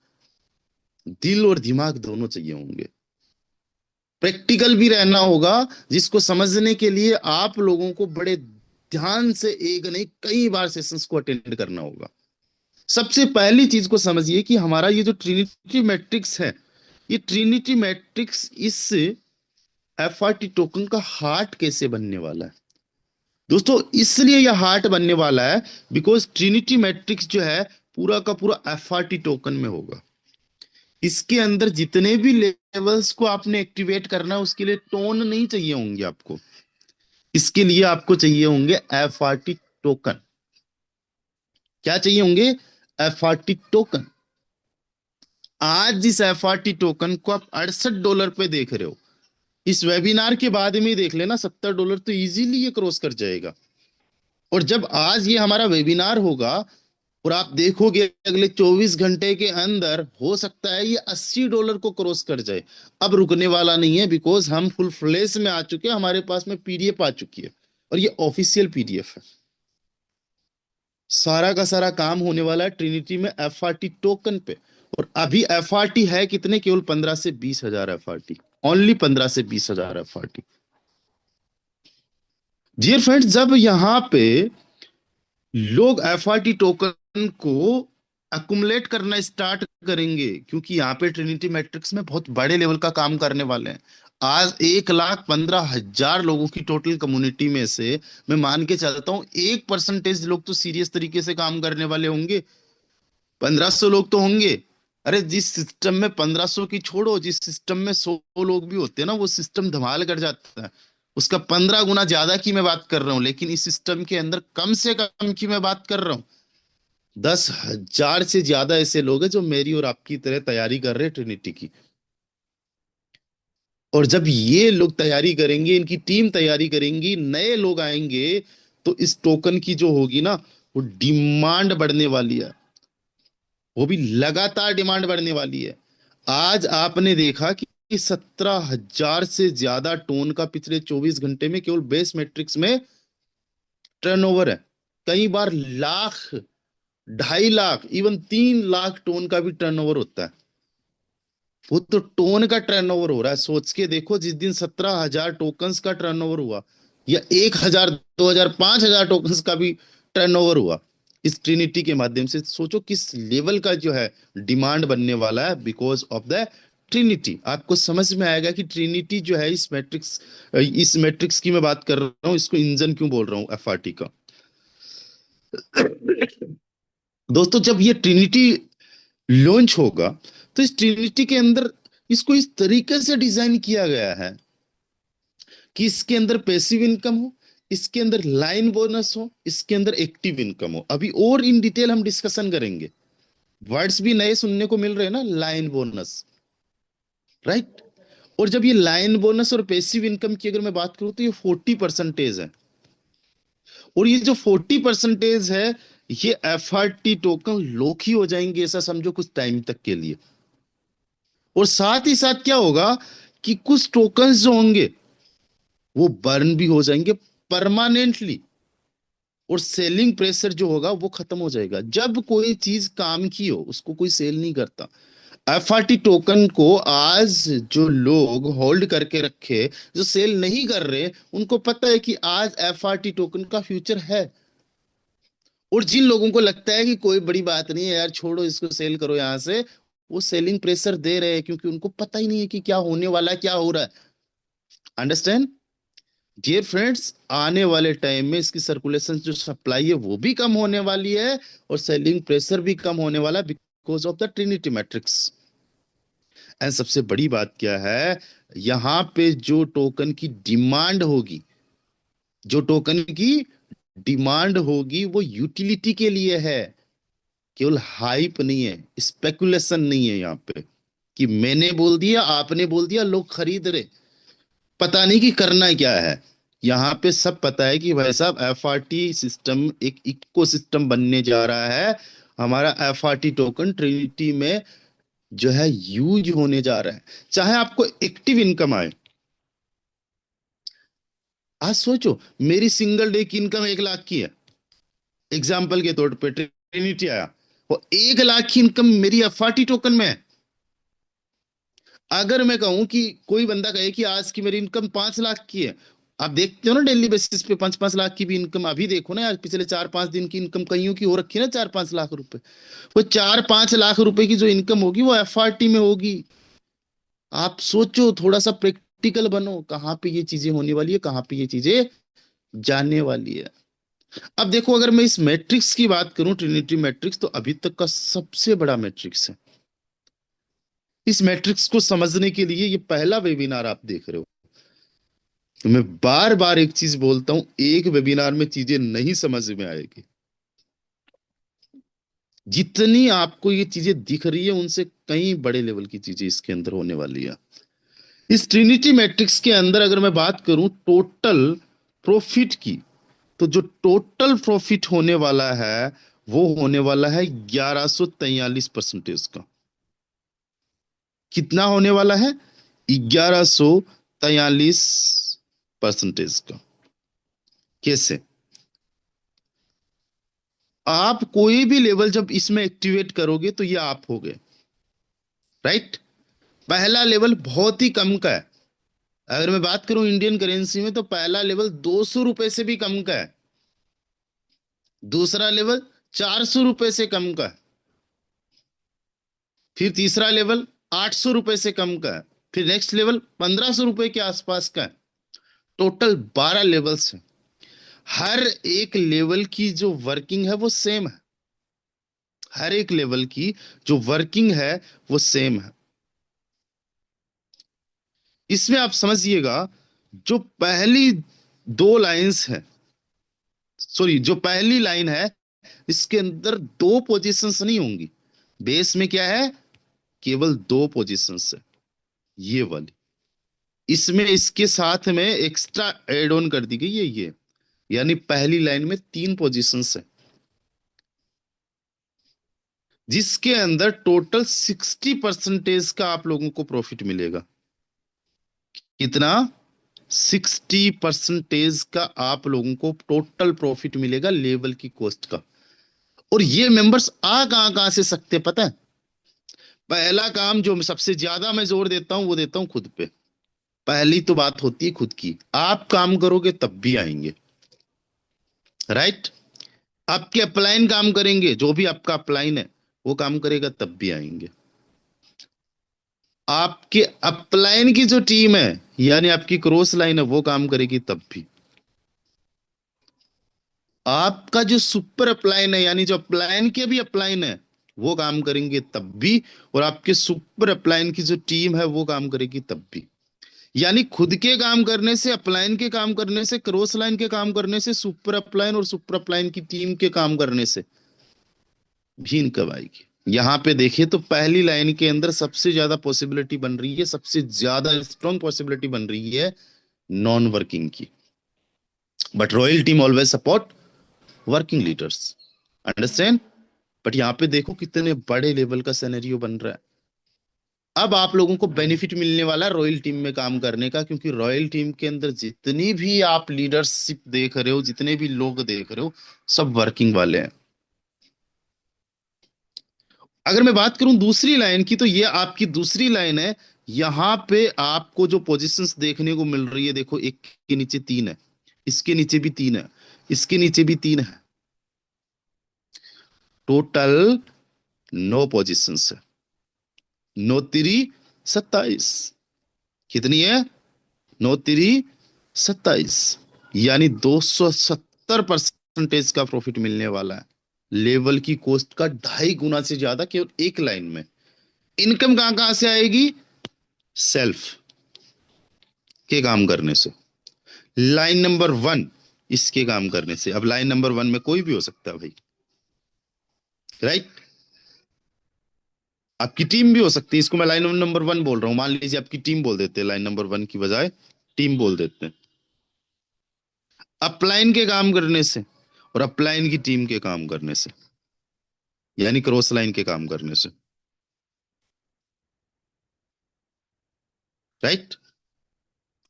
दिल और दिमाग दोनों चाहिए होंगे, प्रैक्टिकल भी रहना होगा, जिसको समझने के लिए आप लोगों को बड़े ध्यान से एक नहीं कई बार सेशंस को अटेंड करना होगा। सबसे पहली चीज को समझिए कि हमारा ये जो ट्रिनिटी मैट्रिक्स है, ये ट्रिनिटी मैट्रिक्स इस एफआरटी टोकन का हार्ट कैसे बनने वाला है। दोस्तों इसलिए यह हार्ट बनने वाला है बिकॉज ट्रिनिटी मैट्रिक्स जो है पूरा का पूरा एफआरटी टोकन में होगा। इसके अंदर जितने भी लेवल्स को आपने एक्टिवेट करना है उसके लिए टोन नहीं चाहिए होंगे आपको, इसके लिए आपको चाहिए होंगे एफआरटी टोकन। क्या चाहिए होंगे? FRT token. आज जिस एफआरटी टोकन को आप $68 पे देख रहे हो, इस वेबिनार के बाद में ही देख लेना $70 तो इजीली ये क्रॉस कर जाएगा। और जब आज ये हमारा वेबिनार होगा और आप देखोगे अगले 24 घंटे के अंदर हो सकता है ये $80 को क्रॉस कर जाए। अब रुकने वाला नहीं है बिकॉज हम फुल फ्लेश में आ चुके हैं, हमारे पास में पीडीएफ आ चुकी है और ये ऑफिशियल पीडीएफ है। सारा का सारा काम होने वाला है ट्रिनिटी में एफआरटी टोकन पे। और अभी एफआरटी है कितने? केवल 15 से 20 हजार एफआरटी। ओनली 15 से 20 हजार एफआरटी। डियर फ्रेंड्स, जब यहां पे लोग एफआरटी टोकन को अकुमुलेट करना स्टार्ट करेंगे, क्योंकि यहाँ पे ट्रिनिटी मैट्रिक्स में बहुत बड़े लेवल का काम करने वाले हैं। आज 1,15,000 लोगों की टोटल कम्युनिटी में से मैं मान के चलता हूँ 1% लोग तो सीरियस तरीके से काम करने वाले होंगे। 1,500 लोग तो होंगे। अरे जिस सिस्टम में 1,500 की छोड़ो, जिस सिस्टम में 100 लोग भी होते हैं ना, वो सिस्टम धमाल कर जाता है। उसका 15 गुना ज्यादा की मैं बात कर रहा हूँ, लेकिन इस सिस्टम के अंदर कम से कम की मैं बात कर रहा हूँ। 10,000 से ज्यादा ऐसे लोग हैं जो मेरी और आपकी तरह तैयारी कर रहे हैं ट्रिनिटी की। और जब ये लोग तैयारी करेंगे, इनकी टीम तैयारी करेंगी, नए लोग आएंगे, तो इस टोकन की जो होगी ना, वो डिमांड बढ़ने वाली है। वो भी लगातार डिमांड बढ़ने वाली है। आज आपने देखा कि 17,000 से ज्यादा टोन का पिछले 24 घंटे में केवल बेस मैट्रिक्स में टर्नओवर है। कई बार लाख, 2.5 लाख, इवन 3 लाख टोन का भी टर्नओवर होता है। वो तो टोन का टर्नओवर हो रहा है। सोच के देखो, जिस दिन 17,000 टोकन्स का टर्नओवर हुआ, या 1,000, 2,000, 5,000 टोकन्स का भी टर्नओवर हुआ इस ट्रिनिटी के माध्यम से, सोचो किस लेवल का जो है डिमांड बनने वाला है बिकॉज ऑफ द ट्रिनिटी। आपको समझ में आएगा कि ट्रिनिटी जो है इस मैट्रिक्स की मैं बात कर रहा हूँ, इसको इंजन क्यों बोल रहा हूँ एफआरटी का। दोस्तों जब ये ट्रिनिटी लॉन्च होगा, तो इस ट्रिनिटी के अंदर इसको इस तरीके से डिजाइन किया गया है कि इसके अंदर पैसिव इनकम हो, इसके अंदर लाइन बोनस हो, इसके अंदर एक्टिव इनकम हो। अभी और इन डिटेल हम डिस्कशन करेंगे। वर्ड्स भी नए सुनने को मिल रहे हैं ना, लाइन बोनस, राइट। और जब ये लाइन बोनस और पैसिव इनकम की अगर मैं बात करूं, तो ये 40% है। और ये जो 40% है, ये एफआरटी टोकन लॉक ही हो जाएंगे, ऐसा समझो, कुछ टाइम तक के लिए। और साथ ही साथ क्या होगा कि कुछ टोकन्स जो होंगे वो बर्न भी हो जाएंगे परमानेंटली। और सेलिंग प्रेशर जो होगा वो खत्म हो जाएगा। जब कोई चीज काम की हो उसको कोई सेल नहीं करता। एफआरटी टोकन को आज जो लोग होल्ड करके रखे, जो सेल नहीं कर रहे, उनको पता है कि आज एफआरटी टोकन का फ्यूचर है। और जिन लोगों को लगता है कि कोई बड़ी बात नहीं है यार, छोड़ो इसको, सेल करो यहां से, वो सेलिंग प्रेशर दे रहे हैं, क्योंकि उनको पता ही नहीं है कि क्या होने वाला है, क्या हो रहा है। अंडरस्टैंड? डियर फ्रेंड्स, आने वाले टाइम में इसकी सर्कुलेशन जो सप्लाई है वो भी कम होने वाली है, और सेलिंग प्रेशर भी कम होने वाला है because of the Trinity matrix. And सबसे बड़ी बात क्या है, यहां पे जो टोकन की डिमांड होगी, जो टोकन की डिमांड होगी, वो यूटिलिटी के लिए है। केवल हाइप नहीं है, स्पेकुलेशन नहीं है यहाँ पे कि मैंने बोल दिया, आपने बोल दिया, लोग खरीद रहे। पता नहीं कि करना क्या है। यहाँ पे सब पता है कि भाई साहब एफआरटी सिस्टम एक इकोसिस्टम बनने जा रहा है। हमारा एफआरटी टोकन ट्रिनिटी में जो है यूज होने जा रहा है। चाहे आपको एक्टिव इनकम आए, आज सोचो मेरी सिंगल डे की इनकम 1 लाख की है, एग्जाम्पल के तौर पे ट्रिनिटी आया, और 1 लाख की इनकम मेरी एफआरटी टोकन में है। अगर मैं कहूं कि कोई बंदा कहे कि आज की मेरी इनकम 5 लाख की है, आप देखते हो ना डेली बेसिस पे 5-5 लाख की भी इनकम। अभी देखो ना यार, पिछले 4-5 दिन की इनकम कईयों की हो रखी है ना 4-5 लाख रुपए। वो 4-5 लाख रुपए की जो इनकम होगी वो एफआरटी में होगी। आप सोचो, थोड़ा सा प्रैक्टिकल बनो, कहाँ पे ये चीजें होने वाली है, कहाँ पे ये चीजें जाने वाली है। अब देखो, अगर मैं इस मैट्रिक्स की बात करूं, ट्रिनिटी मैट्रिक्स, तो अभी तक का सबसे बड़ा मैट्रिक्स है। इस मैट्रिक्स को समझने के लिए ये पहला वेबिनार आप देख रहे हो। तो मैं बार बार एक चीज बोलता हूं, एक वेबिनार में चीजें नहीं समझ में आएगी। जितनी आपको ये चीजें दिख रही है उनसे कई बड़े लेवल की चीजें इसके अंदर होने वाली है। इस ट्रिनिटी मैट्रिक्स के अंदर अगर मैं बात करूं टोटल प्रॉफिट की, तो जो टोटल प्रॉफिट होने वाला है वो होने वाला है 1143% का। कितना होने वाला है? 1143% का। कैसे? आप कोई भी लेवल जब इसमें एक्टिवेट करोगे तो ये आप हो गए, राइट। पहला लेवल बहुत ही कम का है। अगर मैं बात करूं इंडियन करेंसी में, तो पहला लेवल 200 रुपए से भी कम का है। दूसरा लेवल 400 रुपए से कम का है। फिर तीसरा लेवल 800 रुपए से कम का है। फिर नेक्स्ट लेवल 1500 रुपए के आसपास का है। टोटल 12 लेवल्स हैं। हर एक लेवल की जो वर्किंग है वो सेम है। हर एक लेवल की जो वर्किंग है वो सेम है। इसमें आप समझिएगा, जो पहली 2 लाइंस है, सॉरी, जो पहली लाइन है, इसके अंदर 2 पोजीशंस नहीं होंगी। बेस में क्या है? केवल 2 पोजीशंस है, ये वाली। इसमें इसके साथ में एक्स्ट्रा एड ऑन कर दी गई है ये, यानी पहली लाइन में 3 पोजीशंस है, जिसके अंदर टोटल 60% का आप लोगों को प्रॉफिट मिलेगा। कितना? 60% का आप लोगों को टोटल प्रॉफिट मिलेगा लेवल की कॉस्ट का। और ये मेंबर्स आ कहां कहां से सकते हैं पता है? पहला काम जो सबसे ज्यादा मैं जोर देता हूं वो देता हूं खुद पे। पहली तो बात होती है खुद की, आप काम करोगे तब भी आएंगे, राइट। आपके अपलाइन काम करेंगे, जो भी आपका अपलाइन है वो काम करेगा तब भी आएंगे। आपके अपलाइन की जो टीम है, यानी आपकी क्रॉस लाइन है, वो काम करेगी तब भी। आपका जो सुपर अपलाइन है, यानी जो अपलाइन के भी अपलाइन है, वो काम करेंगे तब भी। और आपके सुपर अपलाइन की जो टीम है वो काम करेगी तब भी। यानी खुद के काम करने से, अपलाइन के काम करने से, क्रॉस लाइन के काम करने से, सुपर अपलाइन और सुपर अपलाइन की टीम के काम करने से भी इनकम आएगी। यहाँ पे देखिए तो पहली लाइन के अंदर सबसे ज्यादा पॉसिबिलिटी बन रही है, सबसे ज्यादा स्ट्रॉन्ग पॉसिबिलिटी बन रही है नॉन वर्किंग की। But royal team always support working leaders, understand. But यहाँ पे देखो कितने बड़े लेवल का सिनेरियो बन रहा है। अब आप लोगों को बेनिफिट मिलने वाला है रॉयल टीम में काम करने का, क्योंकि रॉयल टीम के अंदर जितनी भी आप लीडरशिप देख रहे हो, जितने भी लोग देख रहे हो, सब वर्किंग वाले हैं। अगर मैं बात करूं दूसरी लाइन की, तो ये आपकी दूसरी लाइन है। यहां पे आपको जो पोजीशंस देखने को मिल रही है, देखो, एक के नीचे 3 है, इसके नीचे भी 3 है, इसके नीचे भी 3 है। टोटल 9 पोजीशंस है। 9 3 27। कितनी है? 9 3 27, यानी 270% का प्रॉफिट मिलने वाला है। लेवल की कॉस्ट का 2.5 गुना से ज्यादा केवल एक लाइन में। इनकम कहां कहां से आएगी? सेल्फ के काम करने से। लाइन नंबर 1 इसके काम करने से। अब लाइन नंबर 1 में कोई भी हो सकता है भाई, राइट। आपकी टीम भी हो सकती है, इसको मैं लाइन नंबर 1 बोल रहा हूं। मान लीजिए आपकी टीम बोल देते हैं लाइन नंबर 1 की बजाय, टीम बोल देते हैं। अपलाइन के काम करने से और अपलाइन की टीम के काम करने से, यानी क्रॉस लाइन के काम करने से, राइट।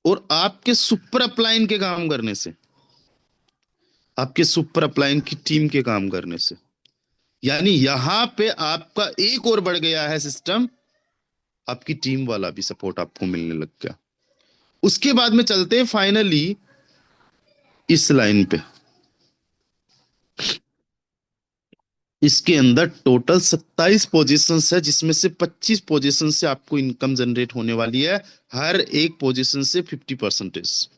और आपके सुपर अपलाइन के काम करने से, आपके सुपर अपलाइन की टीम के काम करने से, यानी यहां पे आपका एक और बढ़ गया है सिस्टम, आपकी टीम वाला भी सपोर्ट आपको मिलने लग गया। उसके बाद में चलते हैं फाइनली इस लाइन पे। इसके अंदर टोटल 27 पोजीशंस है, जिसमें से 25 पोजीशन से आपको इनकम जनरेट होने वाली है, हर एक पोजीशन से 50%।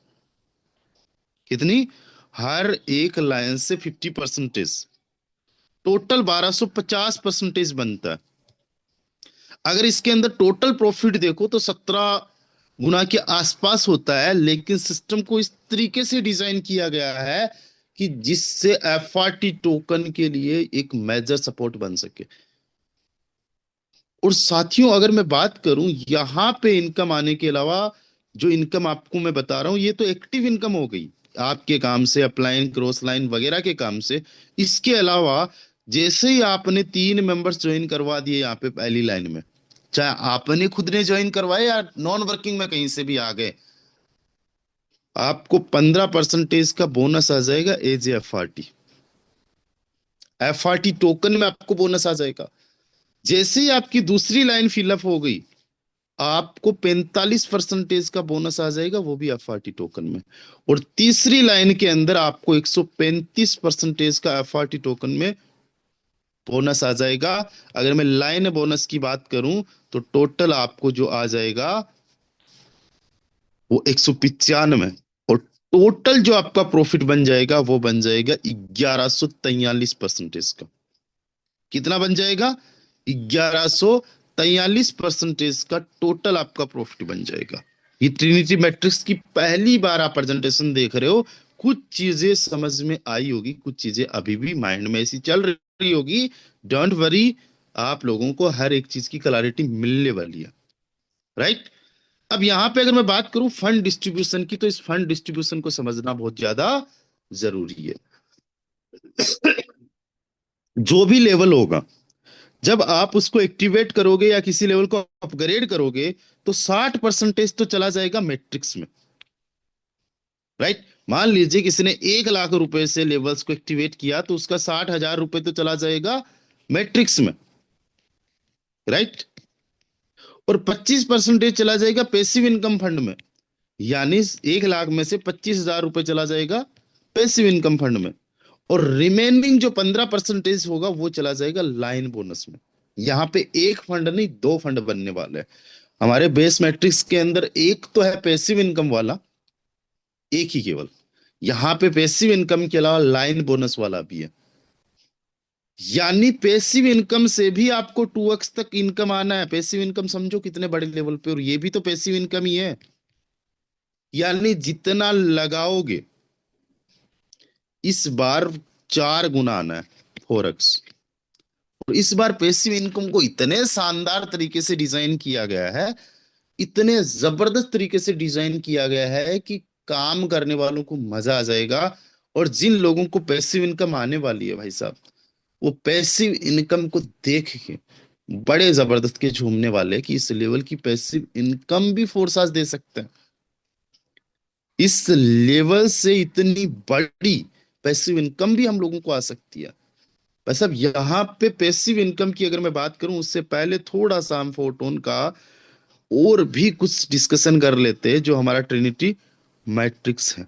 कितनी? हर एक लाइन से 50%। टोटल 1250% बनता है। अगर इसके अंदर टोटल प्रॉफिट देखो तो 17 गुना के आसपास होता है, लेकिन सिस्टम को इस तरीके से डिजाइन किया गया है कि जिससे एफआरटी टोकन के लिए एक मेजर सपोर्ट बन सके। और साथियों, अगर मैं बात करूं यहां पे इनकम आने के अलावा, जो इनकम आपको मैं बता रहा हूं ये तो एक्टिव इनकम हो गई, आपके काम से, अपलाइन, क्रॉस लाइन वगैरह के काम से। इसके अलावा जैसे ही आपने 3 मेंबर्स ज्वाइन करवा दिए यहाँ पे पहली लाइन में, चाहे आपने खुद ने ज्वाइन करवाए या नॉन वर्किंग में कहीं से भी आ गए, आपको 15% का बोनस आ जाएगा as F R T. F R T token में आपको बोनस आ जाएगा। जैसे ही आपकी दूसरी लाइन फिलअप हो गई, आपको 45% का बोनस आ जाएगा, वो भी एफआरटी टोकन में। और तीसरी लाइन के अंदर आपको 135% का एफआरटी टोकन में बोनस आ जाएगा। अगर मैं लाइन बोनस की बात करूं तो टोटल आपको जो आ जाएगा वो 195। और टोटल जो आपका प्रॉफिट बन जाएगा वो बन जाएगा 1143% का। कितना बन जाएगा? 1143% का टोटल आपका प्रॉफिट बन जाएगा। ये ट्रिनिटी मैट्रिक्स की पहली बार आप प्रेजेंटेशन देख रहे हो, कुछ चीजें समझ में आई होगी, कुछ चीजें अभी भी माइंड में ऐसी चल रही होगी। डोंट वरी, आप लोगों को हर एक चीज की क्लैरिटी मिलने वाली है, राइट। अब यहां पे अगर मैं बात करूं फंड डिस्ट्रीब्यूशन की, तो इस फंड डिस्ट्रीब्यूशन को समझना बहुत ज्यादा जरूरी है। जो भी लेवल होगा, जब आप उसको एक्टिवेट करोगे या किसी लेवल को अपग्रेड करोगे, तो 60% तो चला जाएगा मैट्रिक्स में, राइट। मान लीजिए किसी ने 1 लाख रुपए से लेवल्स को एक्टिवेट किया, तो उसका 60,000 रुपए तो चला जाएगा मैट्रिक्स में, राइट। और 25% चला जाएगा पैसिव इनकम फंड में, यानी 1 लाख में से 25,000 रुपए चला जाएगा पैसिव इनकम फंड में। और रिमेनिंग जो 15% होगा वो चला जाएगा लाइन बोनस में। यहाँ पे एक फंड नहीं, 2 फंड बनने वाले हैं हमारे बेस मैट्रिक्स के अंदर। एक तो है पैसिव इनकम वाला, एक ही केवल। यहाँ पे पैसिव इनकम के अलावा लाइन बोनस वाला भी है, यानी पैसिव इनकम से भी आपको 2x तक इनकम आना है। पैसिव इनकम समझो कितने बड़े लेवल पे, और ये भी तो पैसिव इनकम ही है। यानी जितना लगाओगे इस बार 4 गुना आना है, 4x। और इस बार पैसिव इनकम को इतने शानदार तरीके से डिजाइन किया गया है, इतने जबरदस्त तरीके से डिजाइन किया गया है कि काम करने वालों को मजा आ जाएगा। और जिन लोगों को पैसिव इनकम आने वाली है भाई साहब, वो पैसिव इनकम को देख के बड़े जबरदस्त के झूमने वाले हैं कि इस लेवल की पैसिव इनकम भी फोर्सास दे सकते हैं। इस लेवल से इतनी बड़ी पैसिव इनकम भी हम लोगों को आ सकती है। बस अब यहाँ पे पैसिव इनकम की अगर मैं बात करूं, उससे पहले थोड़ा सा हम फोटोन का और भी कुछ डिस्कशन कर लेते हैं, जो हमारा ट्रिनिटी मैट्रिक्स है।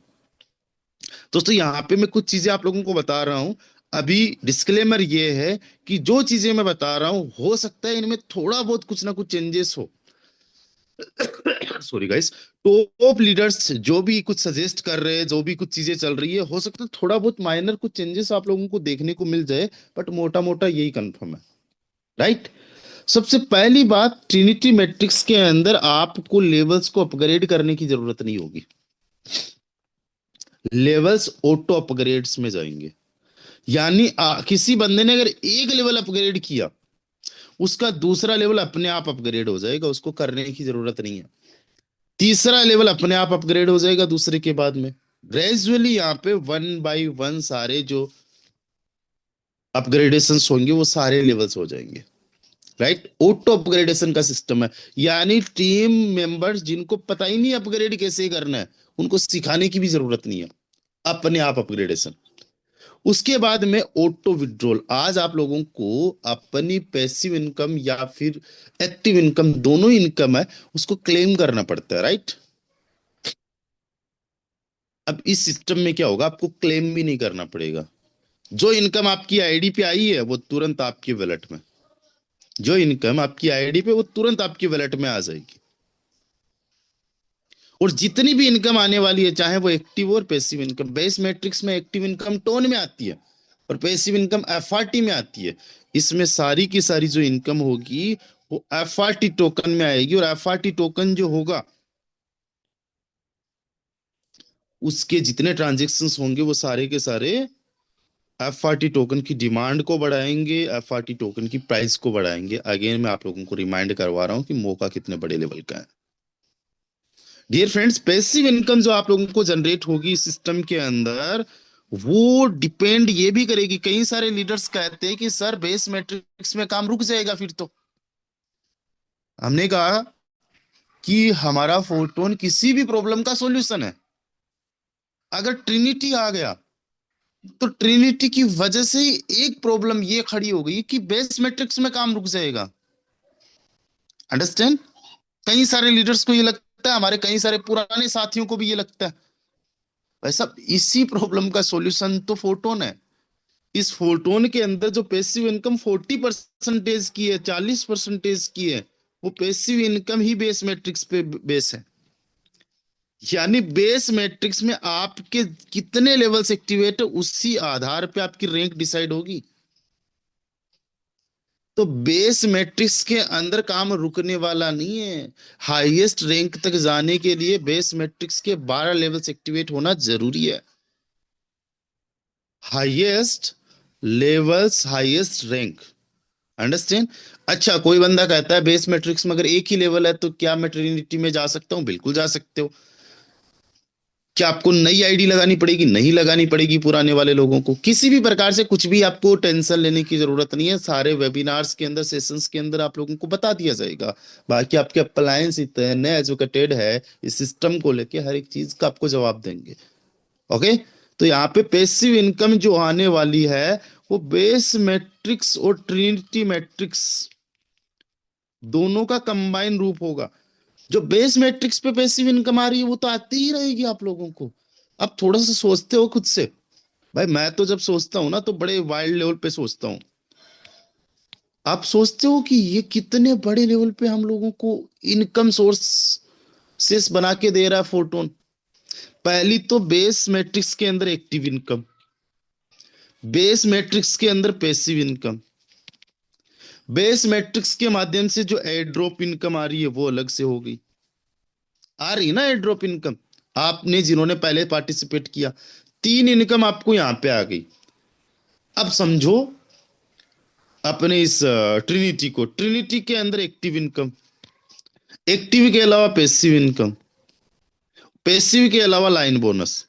दोस्तों यहाँ पे मैं कुछ चीजें आप लोगों को बता रहा हूं। अभी डिस्क्लेमर ये है कि जो चीजें मैं बता रहा हूं हो सकता है इनमें थोड़ा बहुत कुछ ना कुछ चेंजेस हो। Sorry guys. टॉप लीडर्स जो भी कुछ सजेस्ट कर रहे हैं, जो भी कुछ चीजें चल रही है, हो सकता है थोड़ा बहुत माइनर कुछ चेंजेस आप लोगों को देखने को मिल जाए, बट मोटा मोटा यही कंफर्म है, राइट। सबसे पहली बात, ट्रिनिटी मैट्रिक्स के अंदर आपको लेवल्स को अपग्रेड करने की जरूरत नहीं होगी। लेवल्स ऑटो अपग्रेड्स में जाएंगे। यानी किसी बंदे ने अगर एक लेवल अपग्रेड किया, उसका दूसरा लेवल अपने आप अपग्रेड हो जाएगा, उसको करने की जरूरत नहीं है। तीसरा लेवल अपने आप अपग्रेड हो जाएगा दूसरे के बाद में। ग्रेजुअली यहाँ पे वन बाय वन सारे जो अपग्रेडेशंस होंगे वो सारे लेवल्स हो जाएंगे। राइट, ऑटो अपग्रेडेशन का सिस्टम है। यानी टीम मेंबर्स जिनको पता ही नहीं अपग्रेड कैसे करना है, उनको सिखाने की भी जरूरत नहीं है, अपने आप अपग्रेडेशन। उसके बाद में ऑटो विड्रॉल। आज आप लोगों को अपनी पैसिव इनकम या फिर एक्टिव इनकम, दोनों इनकम है, उसको क्लेम करना पड़ता है। राइट, अब इस सिस्टम में क्या होगा, आपको क्लेम भी नहीं करना पड़ेगा। जो इनकम आपकी आईडी पे आई है वो तुरंत आपकी वॉलेट में, जो इनकम आपकी आईडी पे वो तुरंत आपकी वॉलेट में आ जाएगी। और जितनी भी इनकम आने वाली है, चाहे वो एक्टिव और पैसिव इनकम, बेस मैट्रिक्स में एक्टिव इनकम टोन में आती है और पैसिव इनकम एफआरटी में आती है। इसमें सारी की सारी जो इनकम होगी वो एफआरटी टोकन में आएगी, और एफआरटी टोकन जो होगा उसके जितने ट्रांजेक्शन्स होंगे वो सारे के सारे एफआरटी टोकन की डिमांड को बढ़ाएंगे, एफआरटी टोकन की प्राइस को बढ़ाएंगे। अगेन मैं आप लोगों को रिमाइंड करवा रहा हूं कि मौका कितने बड़े लेवल का है। डियर फ्रेंड्स, पैसिव इनकम जो आप लोगों को जनरेट होगी सिस्टम के अंदर, वो डिपेंड ये भी करेगी। कई सारे लीडर्स कहते हैं कि सर बेस मैट्रिक्स में काम रुक जाएगा फिर तो। हमने कहा कि हमारा फोटोन किसी भी प्रॉब्लम का सॉल्यूशन है। अगर ट्रिनिटी आ गया तो ट्रिनिटी की वजह से ही एक प्रॉब्लम ये खड़ी हो गई कि बेस मैट्रिक्स में काम रुक जाएगा। अंडरस्टैंड? कई सारे लीडर्स को ये लगता है, हमारे कई सारे पुराने साथियों को भी ये लगता है। भाई साहब, इसी प्रॉब्लम का सॉल्यूशन तो फोटोन है। इस फोटोन के अंदर जो पैसिव इनकम 40% की है, 40% की है, वो पैसिव इनकम ही बेस मैट्रिक्स पे बेस है। यानी बेस मैट्रिक्स में आपके कितने लेवल्स एक्टिवेट है, उसी आधार पे आपकी रैंक डिसाइड होगी। तो बेस मैट्रिक्स के अंदर काम रुकने वाला नहीं है। हाईएस्ट रैंक तक जाने के लिए बेस मैट्रिक्स के 12 लेवल्स एक्टिवेट होना जरूरी है। Highest levels, highest rank. Understand? अच्छा, कोई बंदा कहता है बेस मैट्रिक्स में अगर एक ही लेवल है तो क्या मैं ट्रिनिटी में जा सकता हूँ? बिल्कुल जा सकते हो। क्या आपको नई आईडी लगानी पड़ेगी? नहीं लगानी पड़ेगी। पुराने वाले लोगों को किसी भी प्रकार से कुछ भी आपको टेंशन लेने की जरूरत नहीं है। सारे वेबिनार्स के अंदर, सेशंस के अंदर आप लोगों को बता दिया जाएगा। बाकी आपके अप्लायंस इतने एजुकेटेड है, इस सिस्टम को लेके हर एक चीज का आपको जवाब देंगे। ओके, तो यहाँ पे पैसिव इनकम जो आने वाली है वो बेस मैट्रिक्स और ट्रिनिटी मैट्रिक्स दोनों का कंबाइन रूप होगा। जो बेस मैट्रिक्स पे पैसिव इनकम आ रही है वो तो आती ही रहेगी आप लोगों को। अब थोड़ा सा सोचते हो खुद से। भाई मैं तो जब सोचता हूँ ना तो बड़े वाइल्ड लेवल पे सोचता हूँ। आप सोचते हो कि ये कितने बड़े लेवल पे हम लोगों को इनकम सोर्सेस बना के दे रहा है फोटोन। पहली तो बेस मैट्रिक्स के अंदर एक्टिव इनकम, बेस मैट्रिक्स के अंदर पैसिव इनकम, बेस मैट्रिक्स के माध्यम से जो एयर ड्रॉप इनकम आ रही है वो अलग से हो गई। आ रही है ना एयर ड्रॉप इनकम? आपने जिन्होंने पहले पार्टिसिपेट किया, तीन इनकम आपको यहां पे आ गई। अब समझो अपने इस ट्रिनिटी को, ट्रिनिटी के अंदर एक्टिव इनकम, एक्टिव के अलावा पैसिव इनकम, पैसिव के अलावा लाइन बोनस,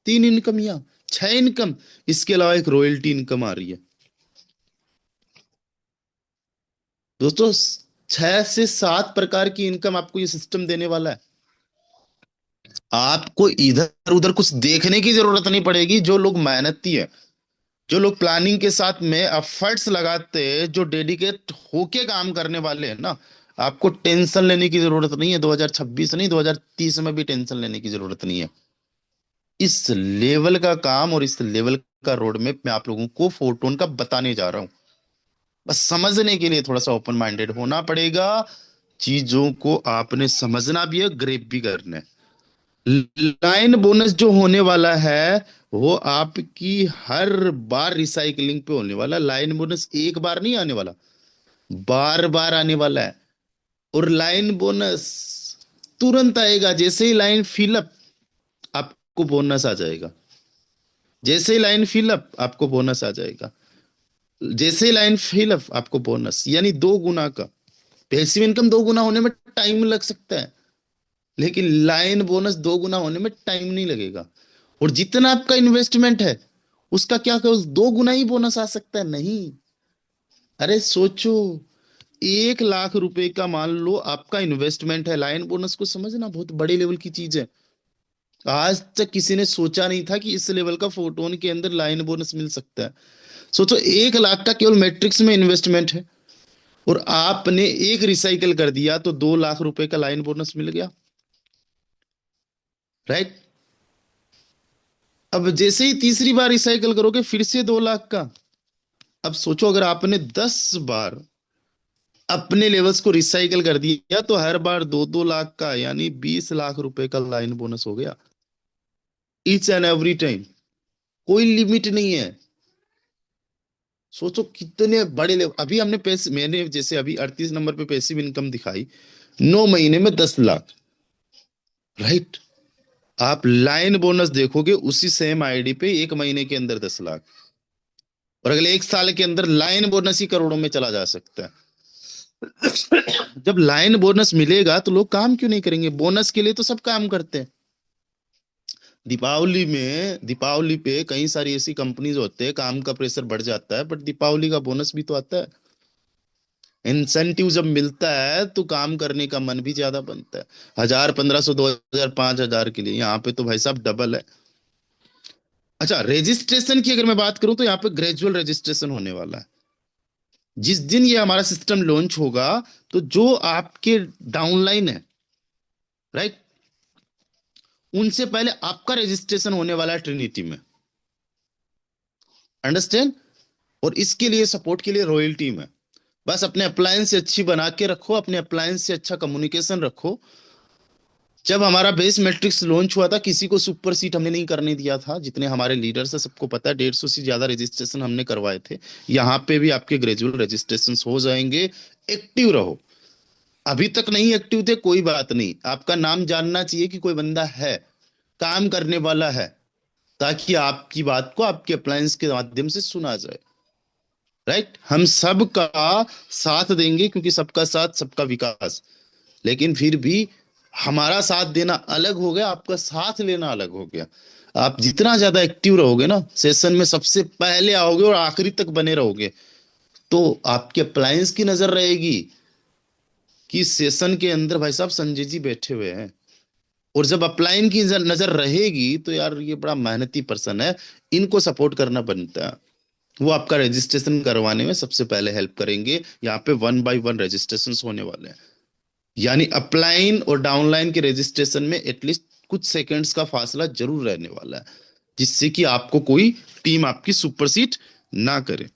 तीन इनकम या छह इनकम। इसके अलावा एक रॉयल्टी इनकम आ रही है। दोस्तों, 6 से 7 प्रकार की इनकम आपको ये सिस्टम देने वाला है। आपको इधर उधर कुछ देखने की जरूरत नहीं पड़ेगी। जो लोग मेहनती है, जो लोग प्लानिंग के साथ में एफर्ट्स लगाते हैं, जो डेडिकेट होके काम करने वाले हैं ना, आपको टेंशन लेने की जरूरत नहीं है। 2026 नहीं, 2030 में भी टेंशन लेने की जरूरत नहीं है। इस लेवल का काम और इस लेवल का रोड मैप मैं आप लोगों को फोटोन का बताने जा रहा हूं। बस समझने के लिए थोड़ा सा ओपन माइंडेड होना पड़ेगा। चीजों को आपने समझना भी है, ग्रेप भी करना है। लाइन बोनस जो होने वाला है वो आपकी हर बार रिसाइकलिंग पे होने वाला। लाइन बोनस एक बार नहीं आने वाला, बार बार आने वाला है। और लाइन बोनस तुरंत आएगा। जैसे ही लाइन फिलअप, आपको बोनस आ जाएगा। जैसे ही लाइन फिलअप, आपको बोनस आ जाएगा। जैसे ही लाइन फिलअप, आपको बोनस, यानी 2 गुना का। पैसिव इनकम 2 गुना होने में टाइम लग सकता है, लेकिन लाइन बोनस 2 गुना होने में टाइम नहीं लगेगा। और जितना आपका इन्वेस्टमेंट है उसका क्या करो, 2 गुना ही बोनस आ सकता है? नहीं। अरे सोचो, 1 लाख रुपए का मान लो आपका इन्वेस्टमेंट है, लाइन बोनस को समझना बहुत बड़े लेवल की चीज है। आज तक किसी ने सोचा नहीं था कि इस लेवल का फोटोन के अंदर लाइन बोनस मिल सकता है। सोचो, 1 लाख का केवल मैट्रिक्स में इन्वेस्टमेंट है, और आपने एक रिसाइकल कर दिया तो 2 लाख रुपए का लाइन बोनस मिल गया। राइट। अब जैसे ही तीसरी बार रिसाइकल करोगे फिर से 2 लाख का। अब सोचो, अगर आपने 10 बार अपने लेवल्स को रिसाइकल कर दिया तो हर बार 2-2 लाख का, यानी 20 लाख रुपए का लाइन बोनस हो गया, ईच एंड एवरी टाइम। कोई लिमिट नहीं है। सोचो कितने बड़े लेवल। अभी हमने पैसे, मैंने जैसे अभी 38 नंबर पे पैसिव इनकम दिखाई, 9 महीने में 10 लाख। राइट। आप लाइन बोनस देखोगे उसी सेम आईडी पे 1 महीने के अंदर 10 लाख, और अगले 1 साल के अंदर लाइन बोनस ही करोड़ों में चला जा सकता है। जब लाइन बोनस मिलेगा तो लोग काम क्यों नहीं करेंगे? बोनस के लिए तो सब काम करते हैं। दीपावली पे कई सारी ऐसी कंपनीज होते हैं, काम का प्रेशर बढ़ जाता है, बट दीपावली का बोनस भी तो आता है। इंसेंटिव जब मिलता है तो काम करने का मन भी ज्यादा बनता है। 1,000, 1,500, 2,000, 5,000 के लिए, यहाँ पे तो भाई साहब डबल है। अच्छा, रजिस्ट्रेशन की अगर मैं बात करूं तो यहाँ पे ग्रेजुअल रजिस्ट्रेशन होने वाला है। जिस दिन ये हमारा सिस्टम लॉन्च होगा तो जो आपके डाउनलाइन है, राइट, उनसे पहले आपका रजिस्ट्रेशन होने वाला है ट्रिनिटी में। अंडरस्टैंड? और इसके लिए सपोर्ट के लिए रॉयल टीम है। बस अपने अप्लायंस से अच्छी बना के रखो, अपने अप्लायंस से अच्छा कम्युनिकेशन रखो। जब हमारा बेस मैट्रिक्स लॉन्च हुआ था किसी को सुपर सीट हमने नहीं करने दिया था। जितने हमारे लीडर्स है सबको पता है, 150 से ज्यादा रजिस्ट्रेशन हमने करवाए थे। यहाँ पे भी आपके ग्रेजुअल रजिस्ट्रेशन हो जाएंगे। एक्टिव रहो। अभी तक नहीं एक्टिव थे, कोई बात नहीं, आपका नाम जानना चाहिए कि कोई बंदा है, काम करने वाला है, ताकि आपकी बात को आपके अप्लायंस के माध्यम से सुना जाए। राइट। हम सबका साथ देंगे, क्योंकि सबका साथ सबका विकास। लेकिन फिर भी हमारा साथ देना अलग हो गया, आपका साथ लेना अलग हो गया। आप जितना ज्यादा एक्टिव रहोगे ना, सेशन में सबसे पहले आओगे और आखिरी तक बने रहोगे, तो आपके अप्लायंस की नजर रहेगी कि सेशन के अंदर भाई साहब संजय जी बैठे हुए हैं। और जब अपलाइन की नजर रहेगी तो यार ये बड़ा मेहनती पर्सन है, इनको सपोर्ट करना बनता है। वो आपका रजिस्ट्रेशन करवाने में सबसे पहले हेल्प करेंगे। यहाँ पे 1 बाय 1 रजिस्ट्रेशन होने वाले हैं, यानी अपलाइन और डाउनलाइन के रजिस्ट्रेशन में एटलीस्ट कुछ सेकंड्स का फासला जरूर रहने वाला है, जिससे कि आपको कोई टीम आपकी सुपरसीट ना करे।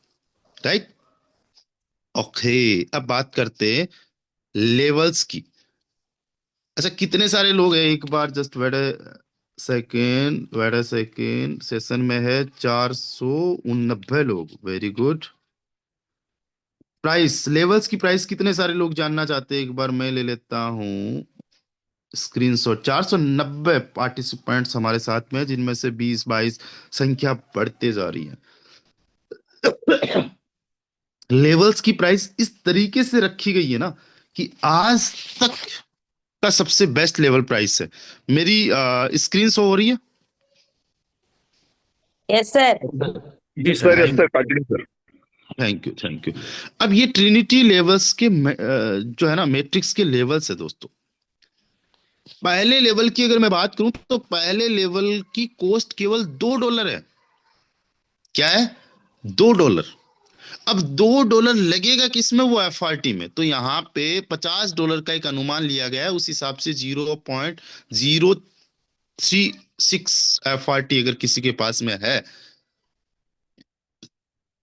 राइट। ओके। अब बात करते हैं लेवल्स की। अच्छा, कितने सारे लोग हैं, एक बार just wait a second session में है 489 लोग। Very good. प्राइस, लेवल्स की प्राइस कितने सारे लोग जानना चाहते हैं? एक बार मैं ले लेता हूँ स्क्रीनशॉट। 490 पार्टिसिपेंट्स हमारे साथ में हैं, जिनमें से 20-22 संख्या बढ़ते जा रही है। लेवल्स की प्राइस इस तरीके से रखी गई है ना कि आज तक का सबसे बेस्ट लेवल प्राइस है। मेरी स्क्रीन शो हो रही है? Yes sir. जी sir, yes sir, continue sir. Thank you, thank you. अब ये ट्रिनिटी लेवल्स के जो है ना मैट्रिक्स के लेवल्स है दोस्तों। पहले लेवल की अगर मैं बात करूं तो पहले लेवल की कॉस्ट केवल $2 है। क्या है? $2। अब $2 लगेगा किसमें? वो एफआरटी में। तो यहाँ पे $50 का एक अनुमान लिया गया है, उस हिसाब से 0.036 एफआरटी अगर किसी के पास में है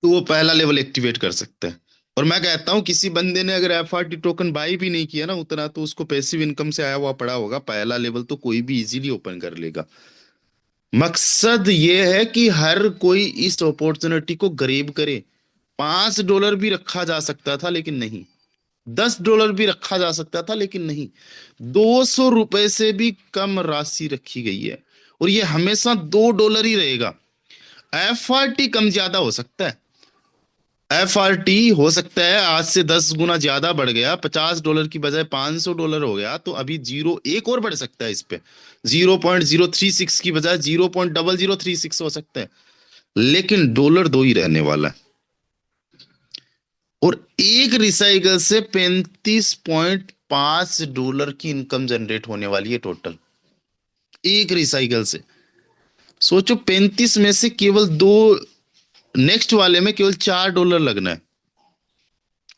तो वो पहला लेवल एक्टिवेट कर सकता है। और मैं कहता हूं किसी बंदे ने अगर एफआरटी टोकन बाई भी नहीं किया ना उतना, तो उसको पैसिव इनकम से आया हुआ पड़ा होगा, पहला लेवल तो कोई भी इजीली ओपन कर लेगा। मकसद ये है कि हर कोई इस अपॉर्चुनिटी को ग्रैब करे। $5 भी रखा जा सकता था लेकिन नहीं, $10 भी रखा जा सकता था लेकिन नहीं, $200 से भी कम राशि रखी गई है, और ये हमेशा $2 ही रहेगा। एफआरटी कम ज्यादा हो सकता है, FRT हो सकता है आज से 10 गुना ज्यादा बढ़ गया, $50 की बजाय $500 हो गया, तो अभी जीरो एक और बढ़ सकता है इस पे, 0.036 की बजाय 0.0036 हो सकता है, लेकिन डॉलर दो ही रहने वाला है। और एक रिसाइकल से $35.5 की इनकम जनरेट होने वाली है टोटल, एक रिसाइकल से। सोचो 35 में से केवल दो, नेक्स्ट वाले में केवल $4 लगना है,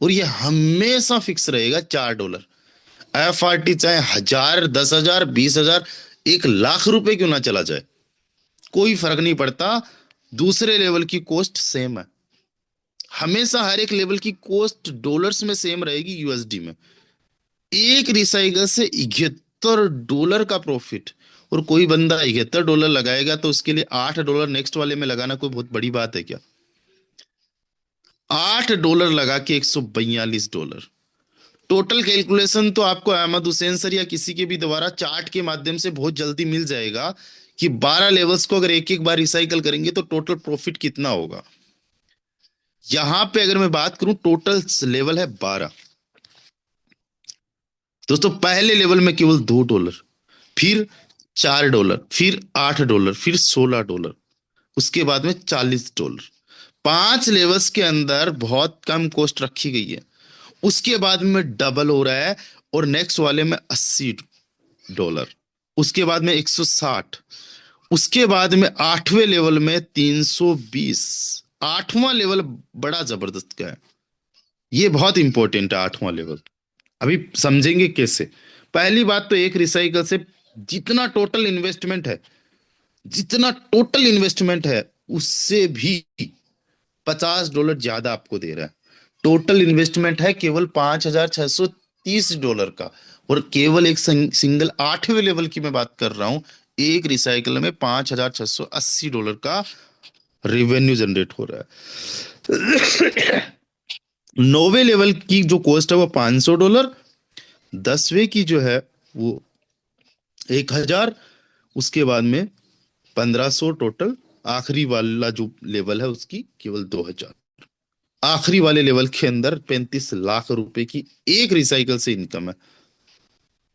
और ये हमेशा फिक्स रहेगा $4। FRT चाहे 1,000, 10,000, 20,000, 1 लाख रुपए क्यों ना चला जाए, कोई फर्क नहीं पड़ता, दूसरे लेवल की कॉस्ट सेम है। हमेशा हर एक लेवल की कॉस्ट डॉलर्स में सेम रहेगी, USD में। एक रिसाइकल से $71 का प्रॉफिट, और कोई बंदा $71 लगाएगा तो उसके लिए $8 नेक्स्ट वाले में लगाना कोई बहुत बड़ी बात है क्या? $8 लगा के $142। टोटल कैलकुलेशन तो आपको अहमद हुसैन सर या किसी के भी द्वारा चार्ट के माध्यम से बहुत जल्दी मिल जाएगा कि 12 लेवल्स को अगर एक एक बार रिसाइकल करेंगे तो टोटल प्रॉफिट कितना होगा। यहां पे अगर मैं बात करूं, टोटल लेवल है 12 दोस्तों। पहले लेवल में केवल $2, फिर $4, फिर $8, फिर $16, उसके बाद में $40। 5 लेवल्स के अंदर बहुत कम कॉस्ट रखी गई है। उसके बाद में डबल हो रहा है, और नेक्स्ट वाले में $80, उसके बाद में 160, उसके बाद में 8वें लेवल में 320। 8वां लेवल बड़ा जबरदस्त का है, ये बहुत इंपॉर्टेंट है 8वां लेवल। अभी समझेंगे कैसे। पहली बात तो एक रिसाइकल से जितना टोटल इन्वेस्टमेंट है, जितना टोटल इन्वेस्टमेंट है उससे भी $50 ज्यादा आपको दे रहा है। टोटल इन्वेस्टमेंट है केवल $5,630 का, और केवल एक सिंगल 8वें लेवल की मैं बात कर रहा हूं, एक रिसाइकल में $5,680 का रेवेन्यू जनरेट हो रहा है। 9वें लेवल की जो कॉस्ट है वो $500, 10वें की जो है वो 1,000, उसके बाद में 1,500 टोटल, आखिरी वाला जो लेवल है उसकी केवल 2,000। आखिरी वाले लेवल के अंदर 35 लाख रुपए की एक रिसाइकल से इनकम है।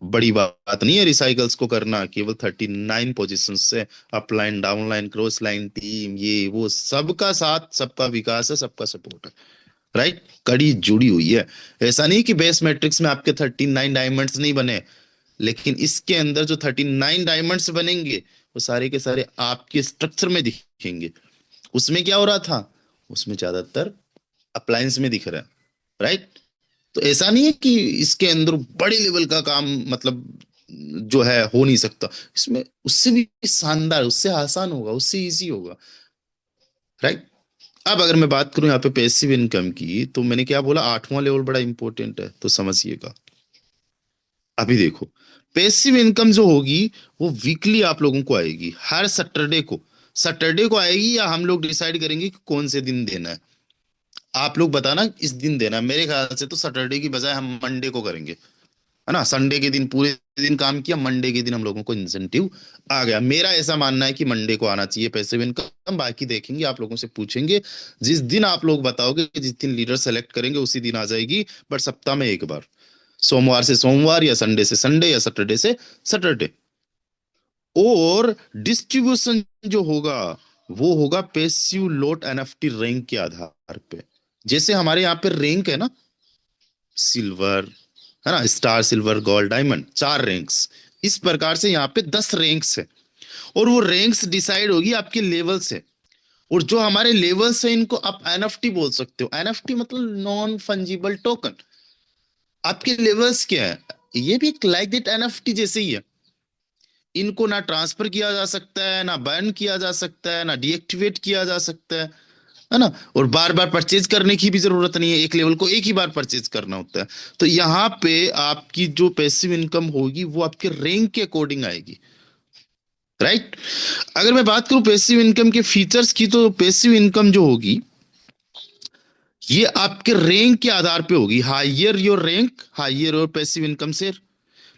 बड़ी बात नहीं है रिसाइकल्स को करना, केवल 39 पोजीशन से upline, downline, cross line, team, ये वो सबका साथ, सबका विकास है, सबका सपोर्ट है, राइट। कड़ी जुड़ी हुई है। ऐसा नहीं कि बेस मैट्रिक्स में आपके 39 डायमंड्स नहीं बने, लेकिन इसके अंदर जो 39 डायमंड्स बनेंगे वो सारे के सारे आपके स्ट्रक्चर में दिखेंगे। उसमें क्या हो रहा था, उसमें ज्यादातर अप्लायंस में दिख रहा है, राइट। तो ऐसा नहीं है कि इसके अंदर बड़े लेवल का काम मतलब जो है हो नहीं सकता, इसमें उससे भी शानदार, उससे आसान होगा, उससे इजी होगा, राइट। अब अगर मैं बात करूं यहाँ पे पैसिव इनकम की, तो मैंने क्या बोला, 8वां लेवल बड़ा इंपॉर्टेंट है, तो समझिएगा। अभी देखो, पैसिव इनकम जो होगी वो वीकली आप लोगों को आएगी, हर सैटरडे को आएगी, या हम लोग डिसाइड करेंगे कि कौन से दिन देना है। आप लोग बताना इस दिन देना है। मेरे ख्याल से तो सैटरडे की बजाय हम मंडे को करेंगे, है ना। संडे के दिन पूरे दिन काम किया, मंडे के दिन हम लोगों को इंसेंटिव आ गया। मेरा ऐसा मानना है कि मंडे को आना चाहिए पैसिव इनकम। बाकी देखेंगे, आप लोगों से पूछेंगे, जिस दिन आप लोग बताओगे, जिस दिन लीडर सेलेक्ट करेंगे उसी दिन आ जाएगी, बट सप्ताह में एक बार, सोमवार से सोमवार, या संडे से संडे, या सैटरडे से सैटरडे। और डिस्ट्रीब्यूशन जो होगा वो होगा पैसिव लोट NFT रैंक के आधार पे। जैसे हमारे यहाँ पे रैंक है ना, सिल्वर, है ना, star, silver, gold, diamond, 4 ranks. इस प्रकार से यहाँ पे 10 रैंक्स है, और वो रैंक्स डिसाइड होगी आपके लेवल से। और जो हमारे लेवल्स है इनको आप NFT बोल सकते हो। NFT मतलब नॉन फंजिबल टोकन। आपके लेवल्स क्या है, ये भी एक लाइक दैट NFT जैसे ही है। इनको ना ट्रांसफर किया जा सकता है, ना बैन किया जा सकता है, ना डीएक्टिवेट किया जा सकता है ना। और बार बार परचेज करने की भी जरूरत नहीं है, एक लेवल को एक ही बार परचेज करना होता है। तो यहाँ पे आपकी जो पैसिव इनकम होगी वो आपके रैंक के अकॉर्डिंग आएगी, राइट। अगर मैं बात करूं पैसिव इनकम के फीचर्स की, तो पैसिव इनकम जो होगी ये आपके रैंक के आधार पे होगी। Higher your rank, higher your passive income share.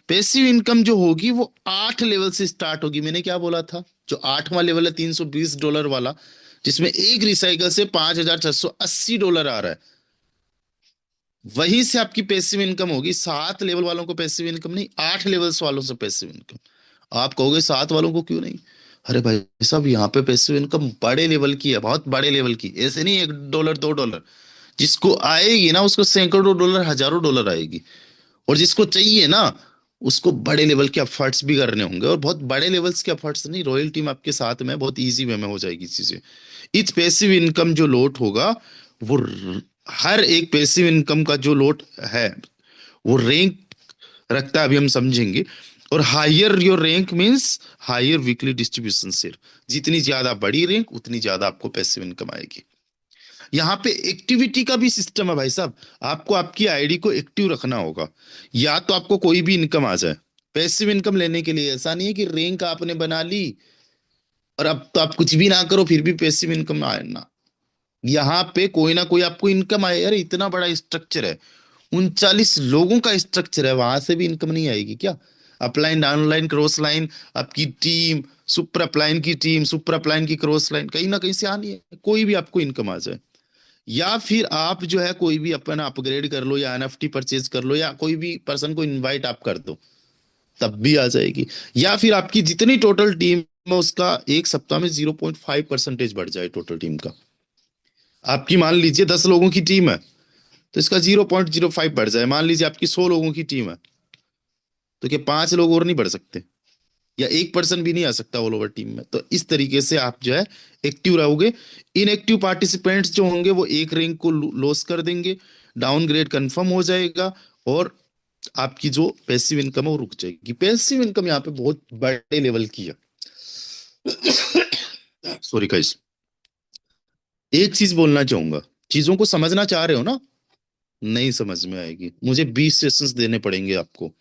Passive income जो होगी वो 8 लेवल से स्टार्ट होगी। मैंने क्या बोला था, जो 8वां लेवल है $320 वाला, जिसमें एक रिसाइकल से $5,680 आ रहा है। वहीं से आपकी पैसिव इनकम होगी। 7 लेवल वालों को पैसिव इनकम नहीं, 8 लेवल्स वालों से पैसिव इनकम। आप कहोगे 7 वालों को क्यों नहीं? अरे भाई साहब, यहाँ पे पैसिव इनकम बड़े लेवल की है, बहुत बड़े लेवल की, ऐसे नहीं $1 $2। जिसको आएगी ना उसको सैकड़ों डॉलर, हजारों डॉलर आएगी। और जिसको चाहिए ना उसको बड़े लेवल के एफर्ट्स भी करने होंगे, और बहुत बड़े लेवल्स के एफर्ट्स नहीं, रॉयल टीम आपके साथ में बहुत इजी वे में हो जाएगी चीजें। इस पैसिव इनकम जो लोट होगा, वो हर एक पैसिव इनकम का जो लोट है वो रैंक रखता है, अभी हम समझेंगे। और higher your rank means higher weekly distribution share. जितनी ज्यादा बड़ी रैंक उतनी ज्यादा आपको पैसिव इनकम आएगी। यहाँ पे एक्टिविटी का भी सिस्टम है भाई साहब। आपको आपकी आईडी को एक्टिव रखना होगा, या तो आपको कोई भी इनकम आ जाए। पैसिव इनकम लेने के लिए ऐसा नहीं है कि रैंक आपने बना ली और अब तो आप कुछ भी ना करो फिर भी पैसिव इनकम आए ना। यहाँ पे कोई ना कोई आपको इनकम आए। यार इतना बड़ा स्ट्रक्चर है, 39 लोगों का स्ट्रक्चर है, वहां से भी इनकम नहीं आएगी क्या? अपलाइन, डाउनलाइन, क्रॉस लाइन, आपकी टीम, सुपर अपलाइन की टीम, सुपर अपलाइन की क्रॉस लाइन, कहीं ना कहीं से आनी है। कोई भी आपको इनकम आ जाए, या फिर आप जो है कोई भी अपना अपग्रेड कर लो, या एनएफटी परचेज कर लो, या कोई भी पर्सन को इनवाइट आप कर दो, तब भी आ जाएगी। या फिर आपकी जितनी टोटल टीम है उसका एक सप्ताह में 0.5% बढ़ जाए टोटल टीम का। आपकी मान लीजिए 10 लोगों की टीम है तो इसका 0.05 बढ़ जाए। मान लीजिए आपकी 100 लोगों की टीम है तो क्या 5 लोग और नहीं बढ़ सकते? या 1 पर्सन भी नहीं आ सकता ऑल ओवर टीम में? तो इस तरीके से आप जो है एक्टिव रहोगे। इनएक्टिव पार्टिसिपेंट्स जो होंगे वो एक रैंक को लॉस कर देंगे, डाउनग्रेड कंफर्म हो जाएगा, और आपकी जो पैसिव इनकम है वो रुक जाएगी। पैसिव इनकम यहाँ पे बहुत बड़े लेवल की है। सॉरी गाइस, एक चीज बोलना चाहूंगा, चीजों को समझना चाह रहे हो ना? नहीं समझ में आएगी, मुझे 20 सेशंस देने पड़ेंगे आपको,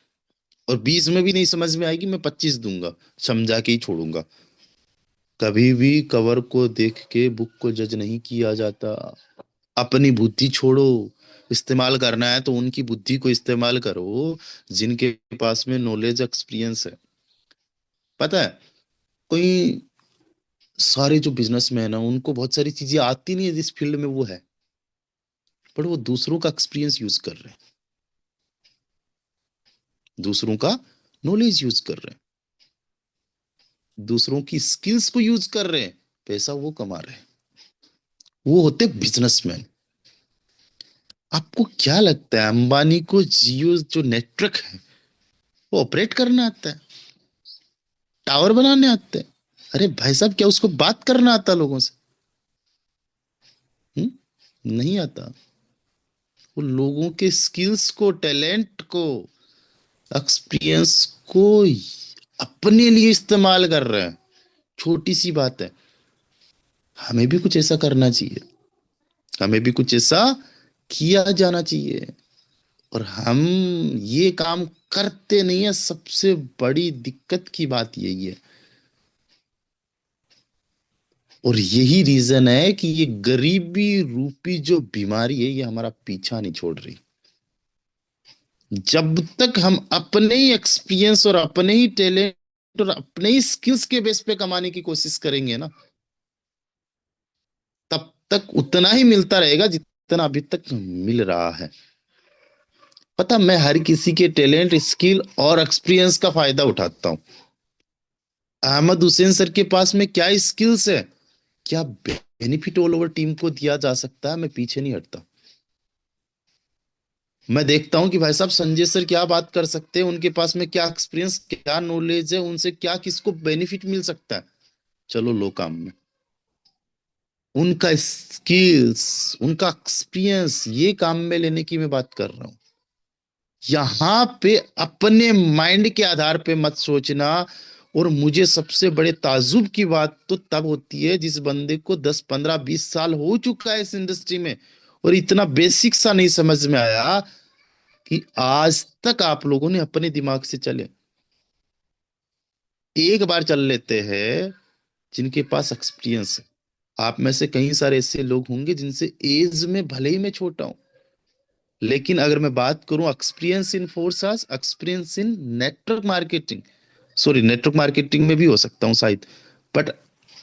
और 20 में भी नहीं समझ में आएगी, मैं 25 दूंगा, समझा के ही छोड़ूंगा। कभी भी कवर को देख के बुक को जज नहीं किया जाता। अपनी बुद्धि छोड़ो, इस्तेमाल करना है तो उनकी बुद्धि को इस्तेमाल करो जिनके पास में नॉलेज एक्सपीरियंस है। पता है, कोई सारे जो बिजनेसमैन है उनको बहुत सारी चीजें आती नहीं है जिस फील्ड में वो है, पर वो दूसरों का एक्सपीरियंस यूज कर रहे हैं, दूसरों का नॉलेज यूज कर रहे हैं, दूसरों की स्किल्स को यूज कर रहे हैं, पैसा वो कमा रहे हैं। वो होते बिजनेसमैन। आपको क्या लगता है अंबानी को जियो जो नेटवर्क है वो ऑपरेट करना आता है? टावर बनाने आते हैं? अरे भाई साहब, क्या उसको बात करना आता लोगों से? नहीं आता। वो लोगों के स्किल्स को, टैलेंट को, एक्सपीरियंस को अपने लिए इस्तेमाल कर रहे हैं। छोटी सी बात है, हमें भी कुछ ऐसा करना चाहिए, हमें भी कुछ ऐसा किया जाना चाहिए, और हम ये काम करते नहीं है। सबसे बड़ी दिक्कत की बात यही है, और यही रीजन है कि ये गरीबी रूपी जो बीमारी है ये हमारा पीछा नहीं छोड़ रही। जब तक हम अपने ही एक्सपीरियंस और अपने ही टैलेंट और अपने ही स्किल्स के बेस पे कमाने की कोशिश करेंगे ना, तब तक उतना ही मिलता रहेगा जितना अभी तक मिल रहा है। पता, मैं हर किसी के टैलेंट, स्किल और एक्सपीरियंस का फायदा उठाता हूँ। अहमद हुसैन सर के पास में क्या स्किल्स है, क्या बेनिफिट ऑल ओवर टीम को दिया जा सकता है, मैं पीछे नहीं हटता। मैं देखता हूं कि भाई साहब संजय सर क्या बात कर सकते हैं, उनके पास में क्या एक्सपीरियंस, क्या नॉलेज है, उनसे क्या किसको बेनिफिट मिल सकता है। चलो लो काम में, उनका स्किल्स, उनका एक्सपीरियंस ये काम में लेने की मैं बात कर रहा हूं। यहां पे अपने माइंड के आधार पे मत सोचना। और मुझे सबसे बड़े ताजुब की बात तो तब होती है जिस बंदे को 10 15 20 साल हो चुका है इस इंडस्ट्री में, और इतना बेसिक सा नहीं समझ में आया कि आज तक आप लोगों ने अपने दिमाग से चले। एक बार चल लेते हैं जिनके पास एक्सपीरियंस है। आप में से कई सारे ऐसे लोग होंगे जिनसे एज में भले ही मैं छोटा हूं, लेकिन अगर मैं बात करूं experience in forex, experience in network marketing, sorry network marketing में भी हो सकता हूं शायद, but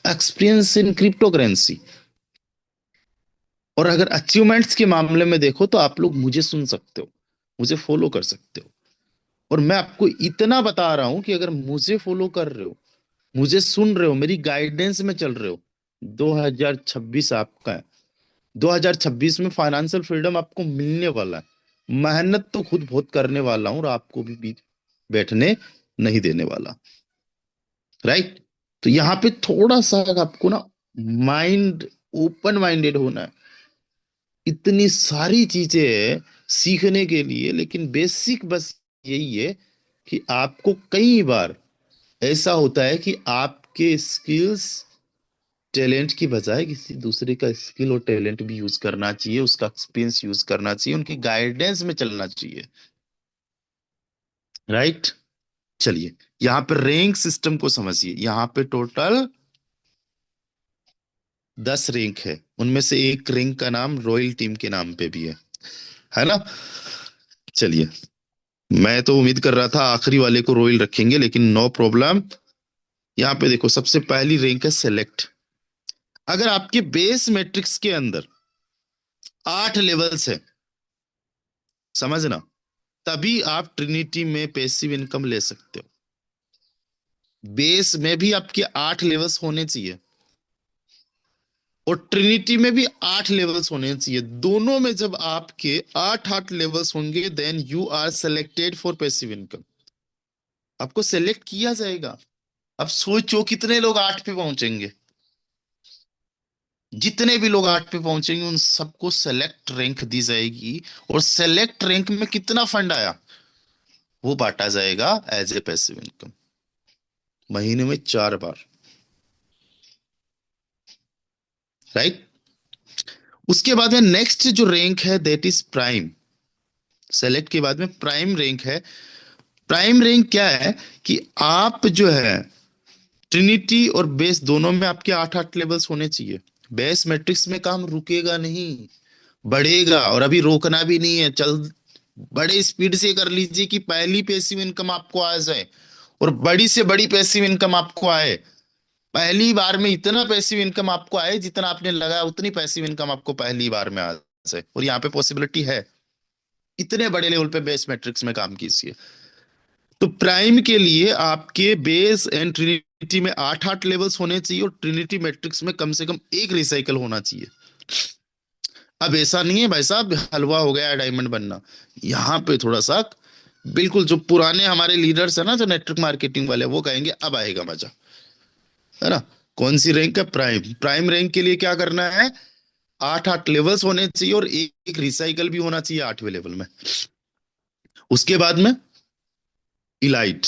experience in cryptocurrency. और अगर अचीवमेंट्स के मामले में देखो तो आप लोग मुझे सुन सकते हो, मुझे फॉलो कर सकते हो। और मैं आपको इतना बता रहा हूं कि अगर मुझे फॉलो कर रहे हो, मुझे सुन रहे हो, मेरी गाइडेंस में चल रहे हो, 2026 आपका है। 2026 में फाइनेंशियल फ्रीडम आपको मिलने वाला है। मेहनत तो खुद बहुत करने वाला हूं और आपको भी बैठने नहीं देने वाला। राइट। तो यहाँ पे थोड़ा सा आपको ना माइंड ओपन माइंडेड होना है। इतनी सारी चीजें हैं सीखने के लिए, लेकिन बेसिक बस यही है कि आपको कई बार ऐसा होता है कि आपके स्किल्स टैलेंट की बजाय किसी दूसरे का स्किल और टैलेंट भी यूज करना चाहिए, उसका एक्सपीरियंस यूज करना चाहिए, उनकी गाइडेंस में चलना चाहिए। राइट। चलिए, यहाँ पे रैंक सिस्टम को समझिए। यहाँ पे टोटल 10 रैंक है, उनमें से एक रैंक का नाम रॉयल टीम के नाम पे भी है ना। चलिए, मैं तो उम्मीद कर रहा था आखिरी वाले को रॉयल रखेंगे, लेकिन नो प्रॉब्लम। यहाँ पे देखो, सबसे पहली रैंक है सेलेक्ट। अगर आपके बेस मैट्रिक्स के अंदर 8 लेवल्स है, समझना, तभी आप ट्रिनिटी में पैसिव इनकम ले सकते हो। बेस में भी आपके 8 लेवल्स होने चाहिए और ट्रिनिटी में भी 8 लेवल्स होने चाहिए। दोनों में जब आपके 8 8 लेवल्स होंगे, then you are selected for passive income. आपको सेलेक्ट किया जाएगा। अब सोचो कितने लोग 8 पे पहुंचेंगे। जितने भी लोग 8 पे पहुंचेंगे उन सबको सेलेक्ट रैंक दी जाएगी। और सेलेक्ट रैंक में कितना फंड आया वो बांटा जाएगा एज ए पैसिव इनकम, महीने में 4 बार। राइट। उसके बाद में नेक्स्ट जो रैंक है दैट इज प्राइम। सेलेक्ट के बाद में प्राइम रैंक है। प्राइम रैंक क्या है कि आप जो है ट्रिनिटी और बेस दोनों में आपके 8 8 लेवल्स होने चाहिए। बेस मैट्रिक्स में काम रुकेगा नहीं, बढ़ेगा। और अभी रोकना भी नहीं है, चल बड़े स्पीड से कर लीजिए कि पहली पैसिव इनकम आपको आ जाए और बड़ी से बड़ी पैसिव इनकम आपको आए। पहली बार में इतना पैसिव इनकम आपको आए, जितना आपने लगाया उतनी पैसिव इनकम आपको पहली बार में आ जाए। और यहाँ पे पॉसिबिलिटी है। इतने बड़े लेवल पे बेस मैट्रिक्स में काम कीजिए। तो प्राइम के लिए आपके बेस एंड ट्रिनिटी में 8 8 लेवल्स होने चाहिए और ट्रिनिटी मैट्रिक्स में कम से कम एक रिसाइकल होना चाहिए। अब ऐसा नहीं है भाई साहब हलवा हो गया डायमंड बनना। यहाँ पे थोड़ा सा बिल्कुल जो पुराने हमारे लीडर्स है ना, जो नेटवर्क मार्केटिंग वाले, वो कहेंगे अब आएगा मजा, है ना। कौन सी रैंक है? प्राइम। प्राइम रैंक के लिए क्या करना है? 8 8 लेवल्स होने चाहिए और एक रिसाइकल भी होना चाहिए 8वें लेवल में। उसके बाद में इलाइट।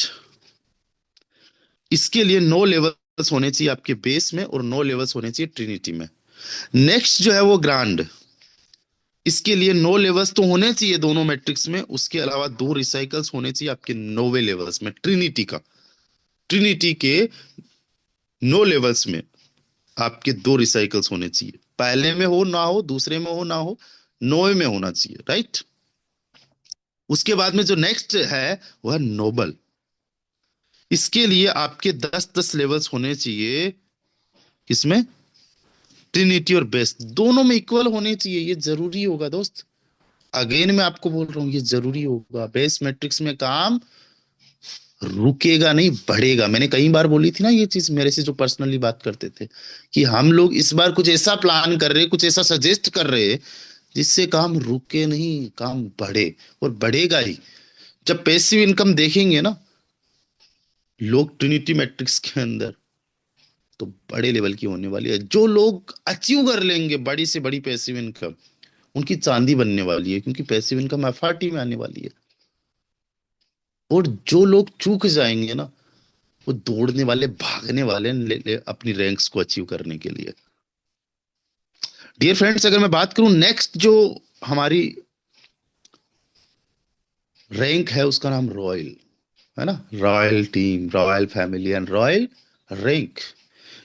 इसके लिए 9 लेवल्स होने चाहिए आपके बेस में और 9 लेवल्स होने चाहिए ट्रिनिटी में। नेक्स्ट जो है वो ग्रांड। इसके लिए 9 लेवल्स तो होने चाहिए दोनों मैट्रिक्स में, उसके अलावा 2 रिसाइकल्स होने चाहिए आपके 9वें लेवल्स में ट्रिनिटी का। ट्रिनिटी के 9 लेवल्स में आपके 2 रिसाइकल्स होने चाहिए। पहले में हो ना हो, दूसरे में हो ना हो, 9वें में होना चाहिए। राइट। उसके बाद में जो नेक्स्ट है वह नोबल। इसके लिए आपके 10 10 लेवल्स होने चाहिए। किसमें? ट्रिनिटी और बेस दोनों में इक्वल होने चाहिए। ये जरूरी होगा दोस्त। अगेन मैं आपको बोल रहा हूं, ये जरूरी होगा। बेस मैट्रिक्स में काम रुकेगा नहीं, बढ़ेगा। मैंने कई बार बोली थी ना ये चीज, मेरे से जो पर्सनली बात करते थे कि हम लोग इस बार कुछ ऐसा प्लान कर रहे, कुछ ऐसा सजेस्ट कर रहे जिससे काम रुके नहीं, काम बढ़े। और बढ़ेगा ही। जब पैसिव इनकम देखेंगे ना लोग ट्रिनिटी मैट्रिक्स के अंदर, तो बड़े लेवल की होने वाली है। जो लोग अचीव कर लेंगे बड़ी से बड़ी पैसिव इनकम, उनकी चांदी बनने वाली है, क्योंकि पैसिव इनकम एफआरटी में आने वाली है। और जो लोग चूक जाएंगे ना, वो दौड़ने वाले, भागने वाले हैं अपनी रैंक्स को अचीव करने के लिए। डियर फ्रेंड्स, अगर मैं बात करूं नेक्स्ट जो हमारी रैंक है उसका नाम रॉयल है ना। Royal team, royal family and royal rank.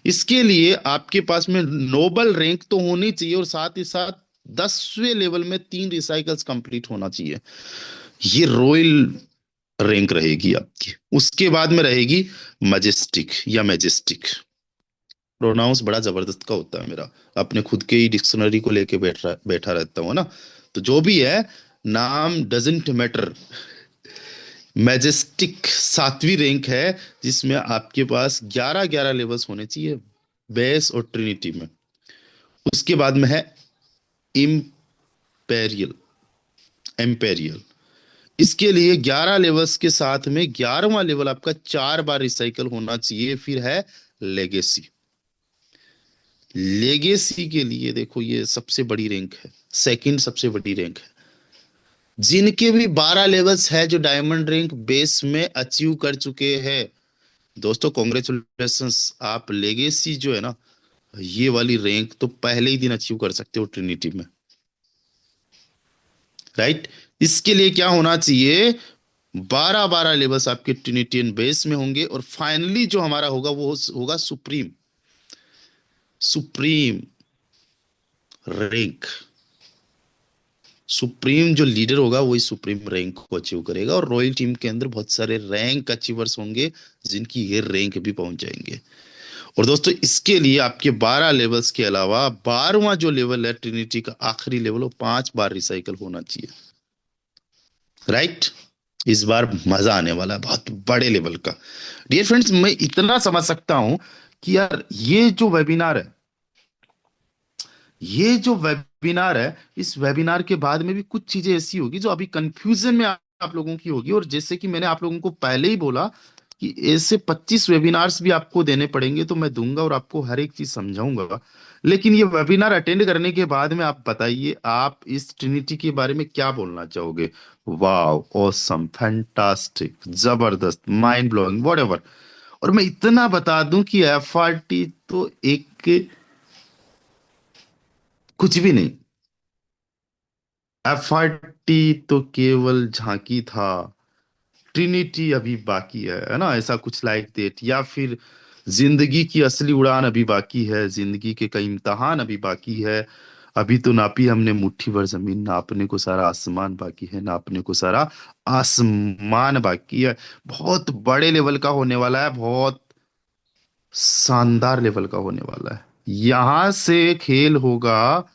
इसके लिए आपके पास में नोबल रैंक तो होनी चाहिए और साथ ही साथ 10वें लेवल में 3 रिसाइकल्स कंप्लीट होना चाहिए। ये रॉयल रैंक रहेगी आपकी। उसके बाद में रहेगी मजेस्टिक या मैजेस्टिक। प्रोनाउंस बड़ा जबरदस्त का होता है मेरा। अपने खुद के ही डिक्शनरी को लेके बैठा रहता हूँ ना। तो जो भी है, नाम डजेंट मैटर। मैजेस्टिक 7वीं रैंक है, जिसमें आपके पास 11 लेवल्स होने चाहिए बेस और ट्रिनिटी में। उसके बाद में है इम्पेरियल। एम्पेरियल, इसके लिए 11 लेवल्स के साथ में 11वां लेवल आपका 4 बार रिसाइकल होना चाहिए। फिर है लेगेसी। लेगेसी के लिए देखो, ये सबसे बड़ी रैंक है, सेकंड सबसे बड़ी रैंक है। जिनके भी 12 लेवल्स है जो डायमंड रैंक बेस में अचीव कर चुके हैं, दोस्तों कॉन्ग्रेचुलेशंस। आप लेगेसी जो है ना, ये वाली रैंक तो पहले ही दिन अचीव कर सकते हो ट्रिनिटी में, राइट। इसके लिए क्या होना चाहिए, 12 लेवल्स आपके ट्रिनिटियन बेस में होंगे, और फाइनली जो हमारा होगा वो होगा सुप्रीम। सुप्रीम रैंक, सुप्रीम जो लीडर होगा वही सुप्रीम रैंक को अचीव करेगा। और रॉयल टीम के अंदर बहुत सारे रैंक अचीवर्स होंगे जिनकी ये रैंक भी पहुंच जाएंगे। और दोस्तों इसके लिए आपके 12 लेवल्स के अलावा 12वां जो लेवल है ट्रिनिटी का आखिरी लेवल, वो 5 बार रिसाइकल होना चाहिए, राइट। इस बार मजा आने वाला है बहुत बड़े लेवल का। डियर फ्रेंड्स, मैं इतना समझ सकता हूं कि यार ये जो वेबिनार है, इस वेबिनार के बाद में भी कुछ चीजें ऐसी होगी जो अभी कंफ्यूजन में आप लोगों की होगी। और जैसे कि मैंने आप लोगों को पहले ही बोला कि ऐसे 25 वेबिनार्स भी आपको देने पड़ेंगे, तो मैं दूंगा और आपको हर एक चीज समझाऊंगा। लेकिन ये वेबिनार अटेंड करने के बाद में आप बताइए, आप इस ट्रिनिटी के बारे में क्या बोलना चाहोगे। वाव, ऑसम, फैंटास्टिक, जबरदस्त, माइंड ब्लोइंग, व्हाटएवर। और मैं इतना बता दूं कि एफआरटी तो एक कुछ भी नहीं। एफआरटी तो केवल झांकी था, ट्रिनिटी अभी बाकी है ना, ऐसा कुछ लाइक दैट। या फिर जिंदगी की असली उड़ान अभी बाकी है, जिंदगी के कई इम्तहान अभी बाकी है। अभी तो नापी हमने मुट्ठी भर जमीन, नापने को सारा आसमान बाकी है, नापने को सारा आसमान बाकी है। बहुत बड़े लेवल का होने वाला है, बहुत शानदार लेवल का होने वाला है। यहां से खेल होगा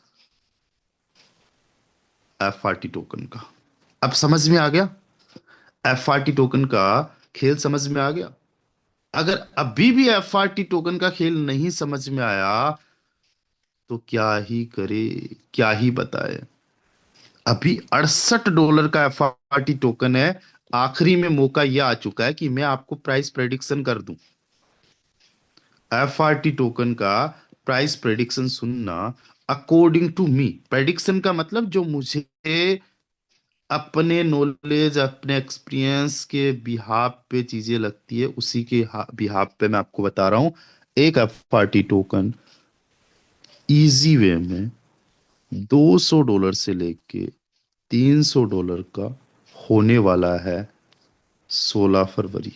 एफआरटी टोकन का। अब समझ में आ गया, एफआरटी टोकन का खेल समझ में आ गया। अगर अभी भी एफआरटी टोकन का खेल नहीं समझ में आया, तो क्या ही करे, क्या ही बताए। अभी $68 का एफआरटी टोकन है। आखिरी में मौका यह आ चुका है कि मैं आपको प्राइस प्रेडिक्शन कर दूं। एफआरटी टोकन का प्राइस प्रेडिक्शन सुनना। अकॉर्डिंग टू मी, प्रेडिक्शन का मतलब जो मुझे अपने नॉलेज, अपने एक्सपीरियंस के बिहाफ पे चीजें लगती है, उसी के बिहाफ पे मैं आपको बता रहा हूं। एक एफआरटी टोकन इजी वे में $200 से लेके $300 का होने वाला है 16 फरवरी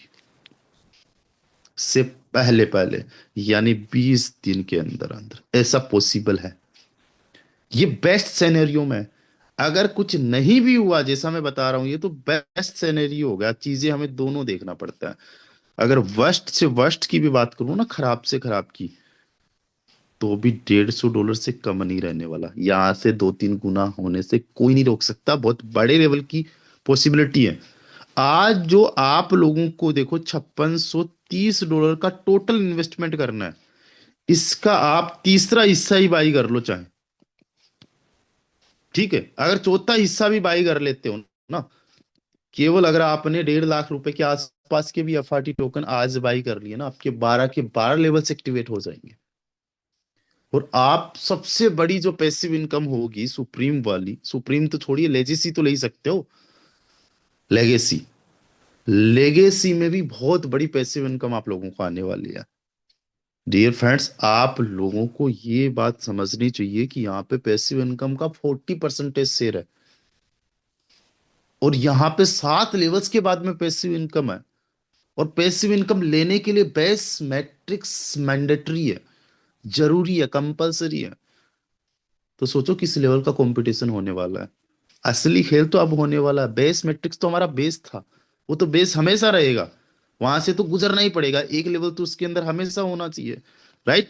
से पहले पहले, यानी 20 दिन के अंदर अंदर। ऐसा पॉसिबल है, ये बेस्ट सिनेरियो में। अगर कुछ नहीं भी हुआ जैसा मैं बता रहा हूं, ये तो बेस्ट सिनेरियो हो गया। चीजें हमें दोनों देखना पड़ता है। अगर वर्स्ट से वर्स्ट की भी बात करूं ना, खराब से खराब की, तो भी $150 से कम नहीं रहने वाला। यहां से 2-3 गुना होने से कोई नहीं रोक सकता। बहुत बड़े लेवल की पॉसिबिलिटी है। आज जो आप लोगों को देखो $5630 का टोटल इन्वेस्टमेंट करना है, इसका आप तीसरा हिस्सा ही बाई कर लो चाहे, ठीक है। अगर चौथा हिस्सा भी बाई कर लेते हो ना, केवल अगर आपने 1.5 लाख रुपए के आसपास के भी एफआरटी टोकन आज बाई कर लिए ना, आपके 12 के 12 लेवल्स एक्टिवेट हो जाएंगे। और आप सबसे बड़ी जो पैसिव इनकम होगी सुप्रीम वाली, सुप्रीम तो छोड़िए, लेजेसी तो ले ही सकते हो। लेगेसी, लेगेसी में भी बहुत बड़ी पैसिव इनकम आप लोगों को आने वाली है। डियर फ्रेंड्स, आप लोगों को ये बात समझनी चाहिए कि यहाँ पे पैसिव इनकम का 40% शेयर है, और यहाँ पे 7 लेवल्स के बाद में पैसिव इनकम है। और पैसिव इनकम लेने के लिए बेस मैट्रिक्स मैंडेटरी है, जरूरी है, कंपलसरी है। तो सोचो किस लेवल का कंपटीशन होने वाला है। असली खेल तो अब होने वाला है। बेस मैट्रिक्स तो हमारा बेस था, वो तो बेस हमेशा रहेगा। वहां से तो गुजरना ही पड़ेगा, एक लेवल तो उसके अंदर हमेशा होना चाहिए, राइट।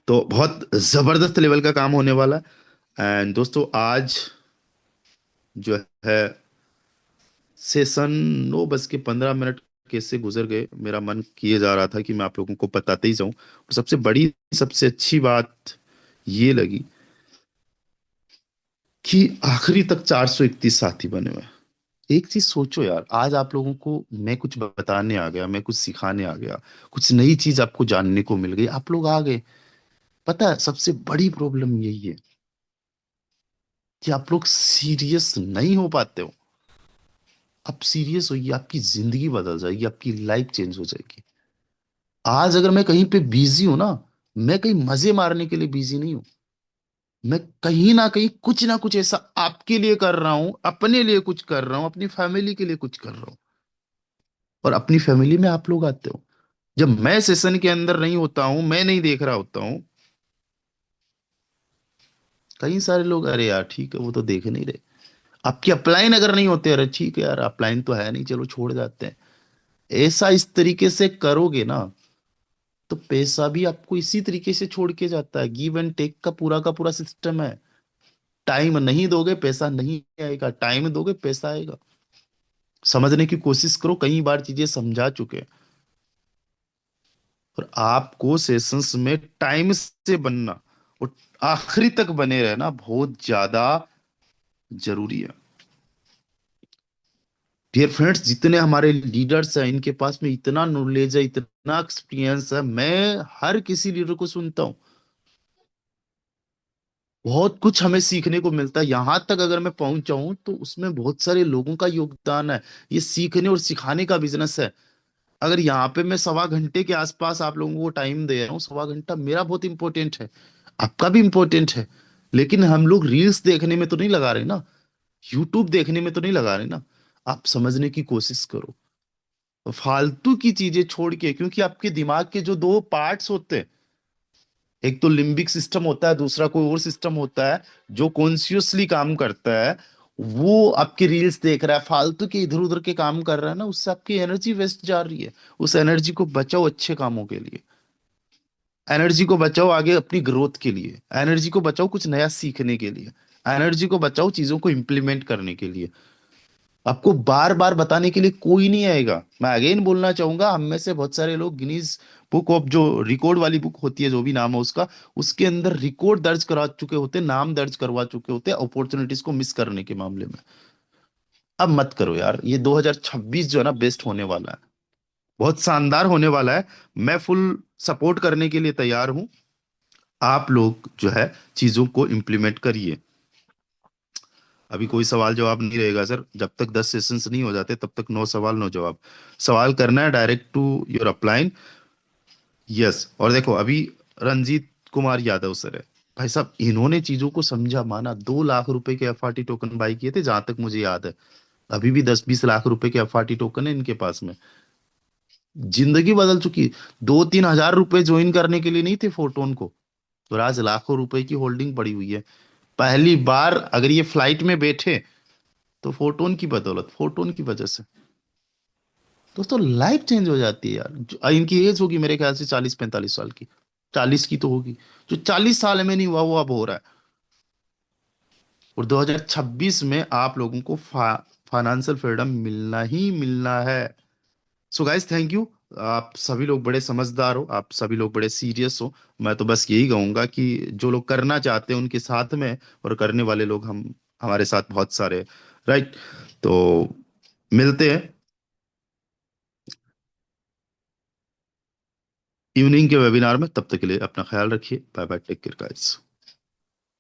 तो बहुत जबरदस्त लेवल का काम होने वाला है। एंड दोस्तों आज जो है सेशन 9:15 कैसे गुजर गए, मेरा मन किए जा रहा था कि मैं आप लोगों को बताते ही जाऊं। और सबसे अच्छी बात ये लगी कि आखिरी तक 431 साथी बने हुए हैं। एक चीज सोचो यार, आज आप लोगों को मैं कुछ बताने आ गया, मैं कुछ सिखाने आ गया, कुछ नई चीज आपको जानने को मिल गई, आप लोग आ गए। पता है सबसे बड़ी प्रॉब्लम यही है कि आप लोग सीरियस नहीं हो पाते हो। आप सीरियस होइए, आपकी जिंदगी बदल जाएगी, आपकी लाइफ चेंज हो जाएगी। आज अगर मैं कहीं पे बिजी हूं ना, मैं कहीं मजे मारने के लिए बिजी नहीं हूं। मैं कहीं ना कुछ ऐसा आपके लिए कर रहा हूं, अपने लिए कुछ कर रहा हूं, अपनी फैमिली के लिए कुछ कर रहा हूं। और अपनी फैमिली में आप लोग आते हो। जब मैं सेशन के अंदर नहीं होता हूं, मैं नहीं देख रहा होता हूं, कई सारे लोग अरे यार ठीक है वो तो देख नहीं रहे। आपकी अपलाइन अगर नहीं होते, अरे ठीक है यार अपलाइन तो है नहीं, चलो छोड़ जाते हैं। ऐसा इस तरीके से करोगे ना, तो पैसा भी आपको इसी तरीके से छोड़ के जाता है। गिव एंड टेक का पूरा सिस्टम है। टाइम नहीं दोगे पैसा नहीं आएगा, टाइम दोगे पैसा आएगा। समझने की कोशिश करो, कई बार चीजें समझा चुके हैं। और आपको सेशंस में टाइम से बनना और आखिरी तक बने रहना बहुत ज्यादा जरूरी है। डियर फ्रेंड्स, जितने हमारे लीडर्स हैं इनके पास में इतना नॉलेज है, इतना एक्सपीरियंस है, मैं हर किसी लीडर को सुनता हूँ। बहुत कुछ हमें सीखने को मिलता है। यहां तक अगर मैं पहुंचा हूं तो उसमें बहुत सारे लोगों का योगदान है। ये सीखने और सिखाने का बिजनेस है। अगर यहाँ पे मैं 1.25 घंटे के आसपास आप लोगों को टाइम दे रहा हूँ, 1.25 घंटा मेरा बहुत इंपॉर्टेंट है, आपका भी इंपॉर्टेंट है। लेकिन हम लोग रील्स देखने में तो नहीं लगा रहे ना, यूट्यूब देखने में तो नहीं लगा रहे ना। आप समझने की कोशिश करो, फालतू की चीजें छोड़ के। क्योंकि आपके दिमाग के जो दो पार्ट्स होते हैं, एक तो लिम्बिक सिस्टम होता है, दूसरा कोई और सिस्टम होता है जो कॉन्शियसली काम करता है। वो आपके रील्स देख रहा है, फालतू के इधर उधर के काम कर रहा है ना, उससे आपकी एनर्जी वेस्ट जा रही है। उस एनर्जी को बचाओ अच्छे कामों के लिए। एनर्जी को बचाओ आगे अपनी ग्रोथ के लिए। एनर्जी को बचाओ कुछ नया सीखने के लिए। एनर्जी को बचाओ चीजों को इंप्लीमेंट करने के लिए। आपको बार बार बताने के लिए कोई नहीं आएगा। मैं अगेन बोलना चाहूंगा, हम में से बहुत सारे लोग गिनीज बुक ऑफ जो रिकॉर्ड वाली बुक होती है, जो भी नाम है उसका, उसके अंदर रिकॉर्ड दर्ज करा चुके होते, नाम दर्ज करवा चुके होते अपॉर्चुनिटीज को मिस करने के मामले में। अब मत करो यार, ये 2026 जो है ना बेस्ट होने वाला है, बहुत शानदार होने वाला है। मैं फुल सपोर्ट करने के लिए तैयार हूं। आप लोग जो है चीजों को इम्प्लीमेंट करिए। अभी कोई सवाल जवाब नहीं रहेगा सर, जब तक 10 सेशंस नहीं हो जाते तब तक नो सवाल नो जवाब। सवाल करना है direct to your upline. Yes, और देखो अभी रंजीत कुमार यादव सर है, भाई साहब इन्होंने चीजों को समझा माना। 2 लाख रुपए के एफआरटी टोकन बाई किए थे जहां तक मुझे याद है। अभी भी 10-20 लाख रुपए के एफआरटी टोकन है इनके पास में। जिंदगी बदल चुकी। 2-3 हजार रुपए ज्वाइन करने के लिए नहीं थे फोटोन को, तो आज लाखों रुपए की होल्डिंग पड़ी हुई है। पहली बार अगर ये फ्लाइट में बैठे तो फोटोन की बदौलत, फोटोन की वजह से दोस्तों लाइफ चेंज हो जाती है यार। इनकी एज होगी मेरे ख्याल से 40-45 साल की, 40 की तो होगी। जो 40 साल में नहीं हुआ वो अब हो रहा है। और 2026 में आप लोगों को फाइनेंशियल फ्रीडम मिलना ही मिलना है। So guys thank you. आप सभी लोग बड़े समझदार हो, आप सभी लोग बड़े सीरियस हो। मैं तो बस यही कहूंगा कि जो लोग करना चाहते हैं उनके साथ में, और करने वाले लोग हम हमारे साथ बहुत सारे, राइट। तो मिलते हैं इवनिंग के वेबिनार में, तब तक के लिए अपना ख्याल रखिए। Bye bye, take care guys.